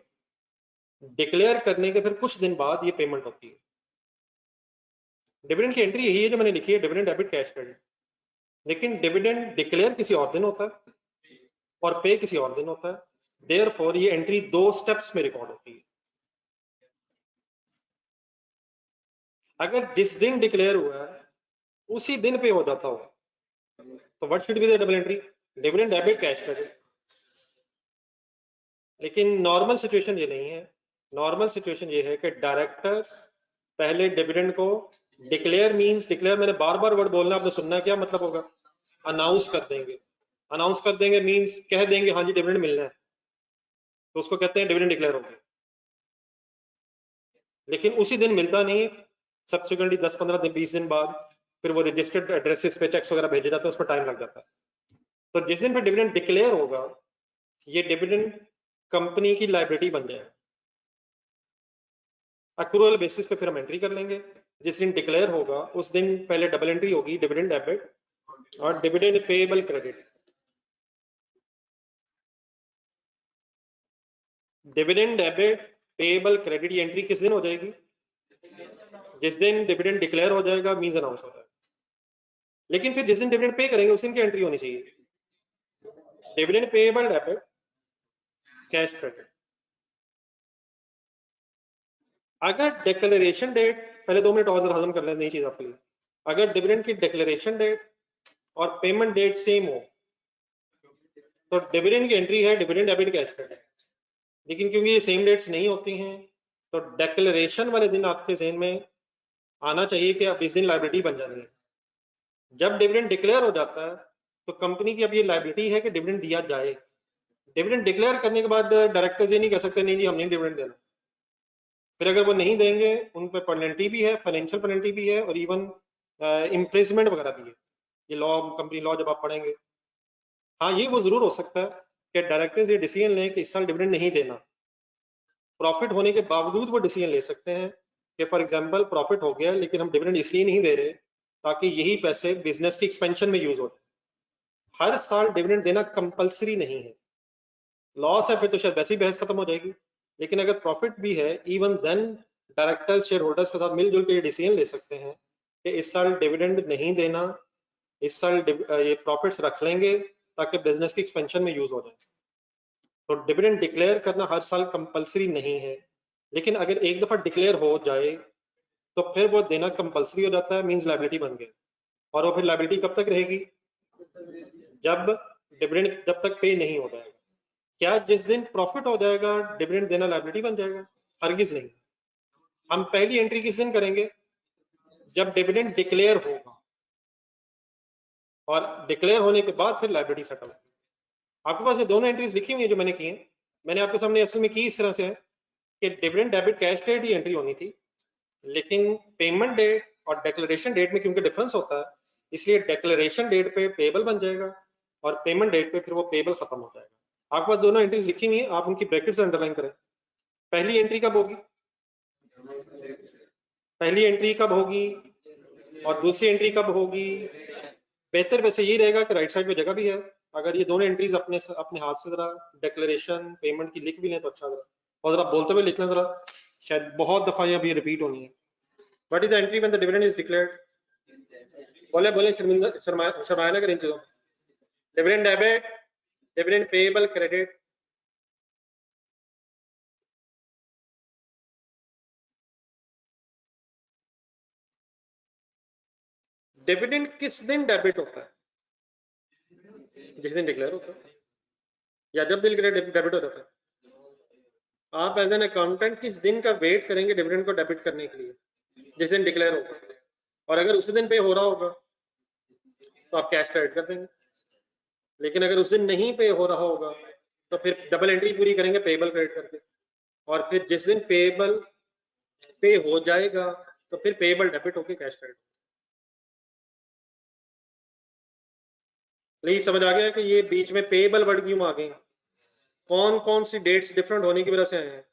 डिक्लेयर करने के फिर कुछ दिन बाद ये पेमेंट होती है। डिविडेंड की एंट्री यही है जो मैंने लिखी है, डिविडेंड डेबिट कैश क्रेडिट। लेकिन डिविडेंड डिक्लेयर किसी और दिन होता है और पे किसी और दिन होता है। देयरफॉर ये एंट्री 2 स्टेप्स में रिकॉर्ड होती है। अगर जिस दिन डिक्लेयर हुआ है उसी दिन पे हो जाता हो तो what should be the double entry? Dividend debit cash credit. लेकिन नॉर्मल सिचुएशन ये नहीं है। नॉर्मल सिचुएशन ये है कि डायरेक्टर्स पहले डिविडेंड को डिक्लेयर, मींस डिक्लेयर मैंने बार बार वर्ड बोलना, आपने सुनना क्या मतलब होगा, अनाउंस कर देंगे। अनाउंस कर देंगे मींस कह देंगे हाँ जी डिविडेंड मिलना है, तो उसको कहते हैं डिविडेंड डिक्लेयर हो गया। लेकिन उसी दिन मिलता नहीं, सब्सिक्वेंटली 10-15 दिन 20 दिन बाद फिर वो रजिस्टर्ड एड्रेसेस पे चेक्स वगैरह भेजे जाते हैं, उसमें टाइम लग जाता है। तो जिस दिन फिर डिविडेंड डिक्लेयर होगा, ये डिविडेंड कंपनी की लायबिलिटी बन जाएगा। एक्रूअल बेसिस पे फिर हम एंट्री कर लेंगे। जिस दिन डिक्लेयर होगा उस दिन पहले डबल एंट्री होगी, डिविडेंड डेबिट और dividend payable credit. Dividend debit payable credit ये एंट्री किस दिन हो जाएगी? जिस दिन डिविडेंड डिक्लेयर हो जाएगा, मींस अनाउंस हो जाएगा। लेकिन फिर जिस दिन डिविडेंड पे करेंगे उस दिन की एंट्री होनी चाहिए, dividend payable debit cash credit. अगर डिक्लेरेशन डेट, पहले 2 मिनट और जरा हजम कर लें नई चीज आपके लिए। अगर डिविडेंड की डिक्लेरेशन डेट और पेमेंट डेट सेम हो तो डिविडेंड की एंट्री है डिविडेंड डेबिट कैश क्रेडिट। लेकिन क्योंकि ये सेम डेट्स नहीं होती हैं तो डिक्लेरेशन वाले दिन आपके ज़हन में आना चाहिए कि अब इस दिन लायबिलिटी बन जानी है। जब डिविडेंड डिक्लेयर हो जाता है तो कंपनी की अब ये लायबिलिटी है कि डिविडेंड दिया जाए। डिविडेंड डिक्लेयर करने के बाद डायरेक्टर्स ये नहीं कह सकते नहीं जी हम नहीं डिविडेंड देना। फिर अगर वो नहीं देंगे उन पर पेनल्टी भी है, फाइनेंशियल पेनल्टी भी है और इवन इम्प्रिजमेंट वगैरह भी है। ये लॉ, कंपनी लॉ जब आप पढ़ेंगे। हाँ ये वो जरूर हो सकता है कि डायरेक्टर्स ये डिसीजन लें कि इस साल डिविडेंड नहीं देना, प्रॉफिट होने के बावजूद वो डिसीजन ले सकते हैं कि फॉर एग्जांपल प्रॉफिट हो गया लेकिन हम डिविडेंड इसलिए नहीं दे रहे ताकि यही पैसे बिजनेस की एक्सपेंशन में यूज हो। हर साल डिविडेंड देना कंपलसरी नहीं है। लॉस है फिर तो शायद वैसी बहस खत्म हो जाएगी। लेकिन अगर प्रॉफिट भी है, even then directors share holders के साथ मिलजुल के ये डिसीजन ले सकते हैं कि इस साल डिविडेंड नहीं देना, इस साल ये प्रॉफिट्स रख लेंगे ताकि बिजनेस की एक्सपेंशन में यूज हो जाए। तो डिविडेंड डिक्लेयर करना हर साल कंपलसरी नहीं है, लेकिन अगर एक दफा डिक्लेयर हो जाए तो फिर वो देना कंपलसरी हो जाता है, मींस लायबिलिटी बन गया। और वो फिर लायबिलिटी कब तक रहेगी? जब डिविडेंड जब तक पे नहीं हो जाएगा। क्या जिस दिन प्रॉफिट हो जाएगा डिविडेंड देना लायबिलिटी बन जाएगा? हरगिज नहीं। हम पहली एंट्री किस दिन करेंगे? जब डिविडेंड डिक्लेयर होगा, और डिक्लेयर होने के बाद फिर लायबिलिटी सेटल। आपके पास ये दोनों एंट्रीज लिखी हुई है जो मैंने की है, मैंने आपके सामने असल में की इस तरह से है कि डिविडेंड डेबिट कैश डेट ही एंट्री होनी थी, लेकिन पेमेंट डेट और डिक्लेरेशन डेट में क्योंकि डिफरेंस होता है, इसलिए डिक्लेरेशन डेट पे पेबल बन जाएगा और पेमेंट डेट पे फिर वो पेबल खत्म हो जाएगा। आपके पास दोनों एंट्रीज लिखी हुई है, आप उनकी ब्रैकेट से अंडरलाइन करें। पहली एंट्री कब होगी? पहली एंट्री कब होगी और दूसरी एंट्री कब होगी? बेहतर वैसे यही रहेगा कि राइट साइड में जगह भी है, अगर ये दोनों एंट्रीज अपने हाथ से जरा डिक्लेरेशन पेमेंट की लिख भी लें तो अच्छा जरा, और जरा बोलते हुए लिखना जरा, शायद बहुत दफा ये अभी रिपीट होनी है। What is the entry when the dividend is declared? बोले बोले शर्माया ना करें चीजों। Dividend debit, dividend payable credit, dividend किस दिन डेबिट होता है? जिस दिन डिक्लेयर होता है या जब दिल करे डेबिट हो जाता है। आप एज एन अकाउंटेंट किस दिन का वेट करेंगे डिविडेंड को डेबिट करने के लिए? जिस दिन डिक्लेयर होगा, और अगर उसी दिन पे हो रहा होगा तो आप कैश क्रेडिट कर देंगे, लेकिन अगर उस दिन नहीं पे हो रहा होगा तो फिर डबल एंट्री पूरी करेंगे पेएबल क्रेडिट करके, और फिर जिस दिन पेएबल पे हो जाएगा तो फिर पेएबल डेबिट होके कैश क्रेडिट। प्लीज समझ आ गया कि ये बीच में पेएबल वर्ड क्यों आ गए, कौन कौन सी डेट्स डिफरेंट होने की वजह से आए हैं?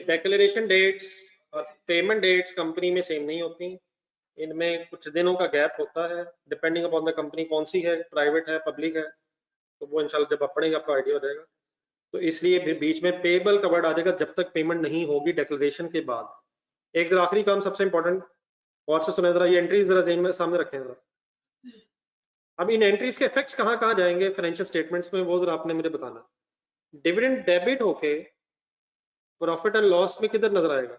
डिक्लेरेशन डेट्स और पेमेंट डेट्स कंपनी में सेम नहीं होती, इनमें कुछ दिनों का गैप होता है डिपेंडिंग अपॉन द कंपनी कौन सी है, प्राइवेट है पब्लिक है, तो वो इंशाल्लाह जब आप पढ़ेंगे आपको आइडिया हो जाएगा। तो इसलिए फिर बीच में पेएबल का वर्ड आ जाएगा जब तक पेमेंट नहीं होगी डिक्लेरेशन के बाद। एक जरा आखिरी काम सबसे इंपॉर्टेंट, और से सुने जरा, ये एंट्रीज जरा ज़हन में सामने रखें जरा। अब इन एंट्रीज के इफेक्ट्स कहाँ कहाँ जाएंगे फाइनेंशियल स्टेटमेंट्स में, वो जरा आपने मुझे बताना। डिविडेंड डेबिट होके प्रॉफिट एंड लॉस में किधर नजर आएगा?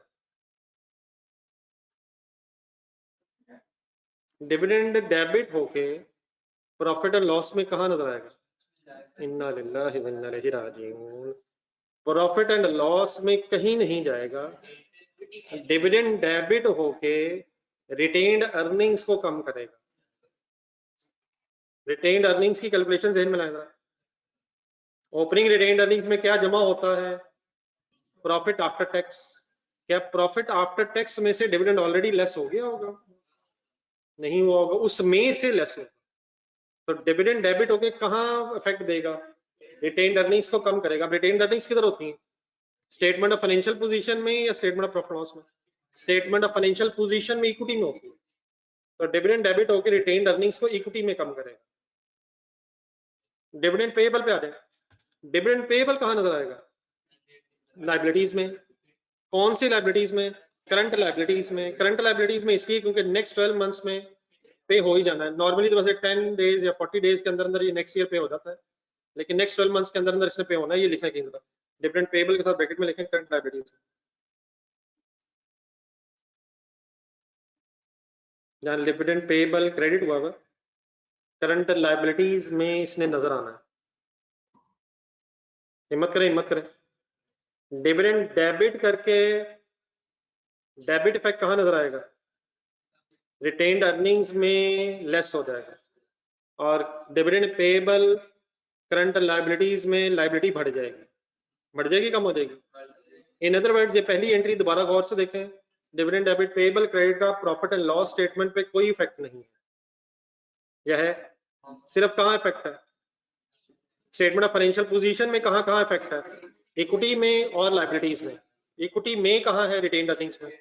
डिविडेंड डेबिट होके प्रॉफिट एंड लॉस में कहाँ नजर आएगा? इन्ना लिल्लाहि व इन्ना इलैहि राजिऊन। प्रॉफिट एंड लॉस में कहीं नहीं जाएगा। डिविडेंड डेबिट होके रिटेन्ड अर्निंग्स को कम करेगा। रिटेन्ड अर्निंग्स की कैलकुलेशन ज़हन में लाएगा। ओपनिंग रिटेन्ड अर्निंग्स में क्या जमा होता है? Profit after tax. क्या प्रॉफिट आफ्टर टैक्स में से डिविडेंड ऑलरेडी लेस हो गया होगा? नहीं हुआ होगा, उसमें से लेस होगा। तो डिविडेंड डेबिट होके कहाँ इफेक्ट देगा? रिटेन्ड अर्निंग्स को कम करेगा। रिटेन्ड अर्निंग्स किधर होती हैं? स्टेटमेंट ऑफ फाइनेंशियल पोजीशन में या स्टेटमेंट ऑफ प्रॉफिट लॉस में? स्टेटमेंट ऑफ फाइनेंशियल पोजीशन में इक्विटी में होती है। तो डिविडेंड डेबिट होकर रिटेन्ड अर्निंग्स को इक्विटी में कम करेगा। डिविडेंड पेएबल पे आ जाए। डिविडेंड पेएबल कहाँ नजर आएगा? लाइबिलिटीज में। कौन सी लाइबिलिटीज में? करंट लाइबिलिटीज में। करंट लाइबिलिटीज में इसलिए क्योंकि नेक्स्ट 12 मंथ्स में पे हो ही जाना है। नॉर्मली तो वैसे 10 डेज या 40 डेज के अंदर अंदर ये नेक्स्ट ईयर पे हो जाता है, लेकिन नेक्स्ट 12 मंथ्स के अंदर अंदर इसने पे होना है, ये लिखना है। डिविडेंड पेएबल के साथ ब्रैकेट में लिखें करंट लाइबिलिटीज। जहाँ डिविडेंड पेएबल क्रेडिट हुआ हुआ, करंट लाइबिलिटीज में इसने नजर आना है। हिम्मत करें, हिम्मत करें। डिविडेंड डेबिट करके डेबिट इफेक्ट कहाँ नजर आएगा? रिटेन्ड अर्निंग्स में लेस हो जाएगा। और डिविडेंड पेएबल करंट लाइबिलिटीज में लाइबिलिटी बढ़ जाएगी। बढ़ जाएगी, कम हो जाएगी? इन अदर वर्ड्स, ये पहली एंट्री दोबारा गौर से देखें। डिविडेंड डेबिट पेएबल क्रेडिट का प्रॉफिट एंड लॉस स्टेटमेंट पे कोई इफेक्ट नहीं है। यह है सिर्फ कहाँ इफेक्ट है? स्टेटमेंट ऑफ फाइनेंशियल पोजीशन में कहाँ कहाँ इफेक्ट है? इक्विटी में और लाइबिलिटीज में। इक्विटी में कहाँ है? रिटेन्ड अर्निंग्स में।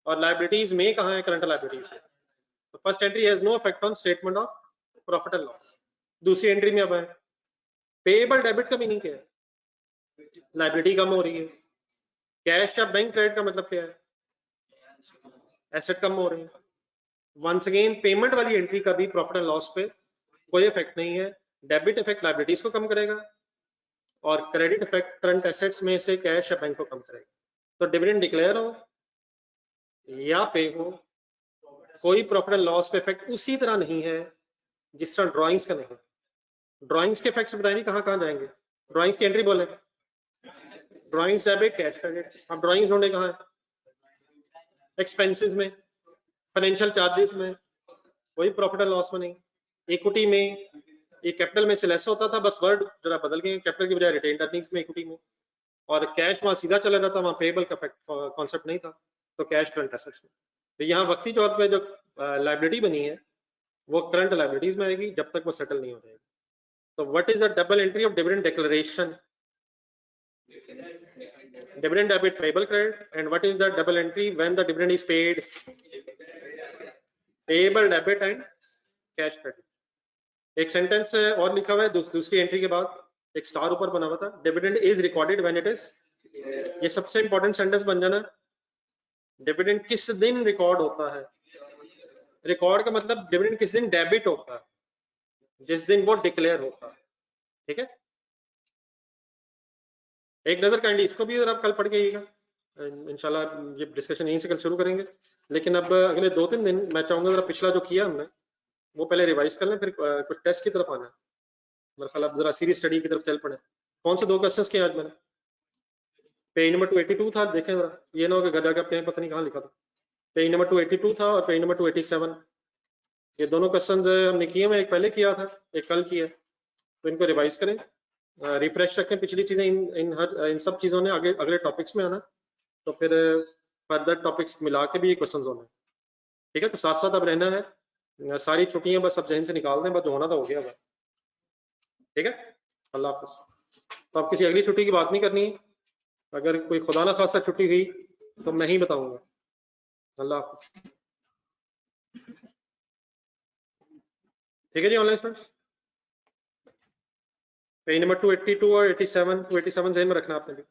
और लाइबिलिटीज में कहाँ है? करंट लाइबिलिटीज में। तो first entry has no effect on statement of profit and loss. दूसरी एंट्री में अब है पेएबल डेबिट का मीनिंग क्या है? लाइबिलिटी कम हो रही है, कैश या बैंक क्रेडिट का मतलब क्या है? एसेट कम हो रहे हैं। वंस अगेन पेमेंट वाली एंट्री का भी प्रॉफिट एंड लॉस पे कोई इफेक्ट नहीं है। डेबिट इफेक्ट लायबिलिटीज को कम करेगा और क्रेडिट इफेक्ट करंट एसेट्स में से कैश या बैंक को कम करेगा। तो डिविडेंड डिक्लेयर हो या पे हो, कोई प्रॉफिट एंड लॉस पे इफेक्ट उसी तरह नहीं है जिस तरह ड्राइंग्स का नहीं। ड्राइंग्स के इफेक्ट्स बताइए कहाँ कहाँ जाएंगे? ड्राइंग्स की एंट्री बोले, ड्राइंग्स डेबिट कैश क्रेडिट। अब ड्राइंग्स ढूंढे कहाँ है? एक्सपेंसेस में, फाइनेंशियल चार्जेस में, कोई प्रॉफिट एंड लॉस में नहीं। इक्विटी में, ये कैपिटल में से लेस होता था, बस वर्ड जरा बदल गए, कैपिटल की बजाय रिटेन्ड अर्निंग्स में इक्विटी में, और कैश वहां सीधा चला जाता, वहां पेएबल का कॉन्सेप्ट नहीं था, तो कैश करंट एसेट्स में। तो यहाँ वक्ती तौर पे जो लायबिलिटी बनी है वो करंट लायबिलिटीज में आएगी जब तक वो सेटल नहीं हो जाएगी। तो what is the double entry of dividend declaration? Dividend debit payable credit, and what is the double entry when the dividend is paid? Payable debit and cash credit. एक सेंटेंस और लिखा हुआ है दूसरी एंट्री के बाद, एक स्टार ऊपर बना हुआ था, dividend is recorded when it is, ये सबसे इंपॉर्टेंट सेंटेंस बन जाना। डिविडेंड किस दिन रिकॉर्ड होता है? रिकॉर्ड का मतलब डिविडेंड किस दिन डेबिट होता है? जिस दिन वो डिक्लेयर होता है। ठीक है, एक नजर काइंडली इसको भी और आप कल पढ़ के आइएगा, इंशाल्लाह ये डिस्कशन यहीं से कल शुरू करेंगे। लेकिन अब अगले 2-3 दिन मैं चाहूंगा जरा पिछला जो किया हमने वो पहले रिवाइज कर लें, फिर कुछ टेस्ट की तरफ आना है। मेरे ख्याल अब जरा सीरियस स्टडी की तरफ चल पड़े। कौन से 2 क्वेश्चंस किए आज मैंने? पेज नंबर 282 था, देखें जरा, ये ना हो कि गधा का पेज पता नहीं कहाँ लिखा था। पेज नंबर 282 था और पेज नंबर 287, ये दोनों क्वेश्चन हमने किए, मैं एक पहले किया था, एक कल किया, तो इनको रिवाइज करें, रिफ्रेश रखें पिछली चीजें। इन सब चीजों ने आगे अगले टॉपिक्स में आना, तो फिर फर्दर टॉपिक्स मिला के भी ये क्वेश्चन होना है। ठीक है, तो साथ साथ अब रहना है, सारी छुट्टियां बस अब जहन से निकाल दें, बस जो होना तो हो गया बस। ठीक है, अल्लाह हाफिज। तो अब किसी अगली छुट्टी की बात नहीं करनी है, अगर कोई खुदा ना खासा छुट्टी हुई तो मैं ही बताऊंगा। अल्लाह हाफिज। ठीक है जी ऑनलाइन स्टूडेंट्स, पेज नंबर 282 और 87 जहन में रखना आपने भी।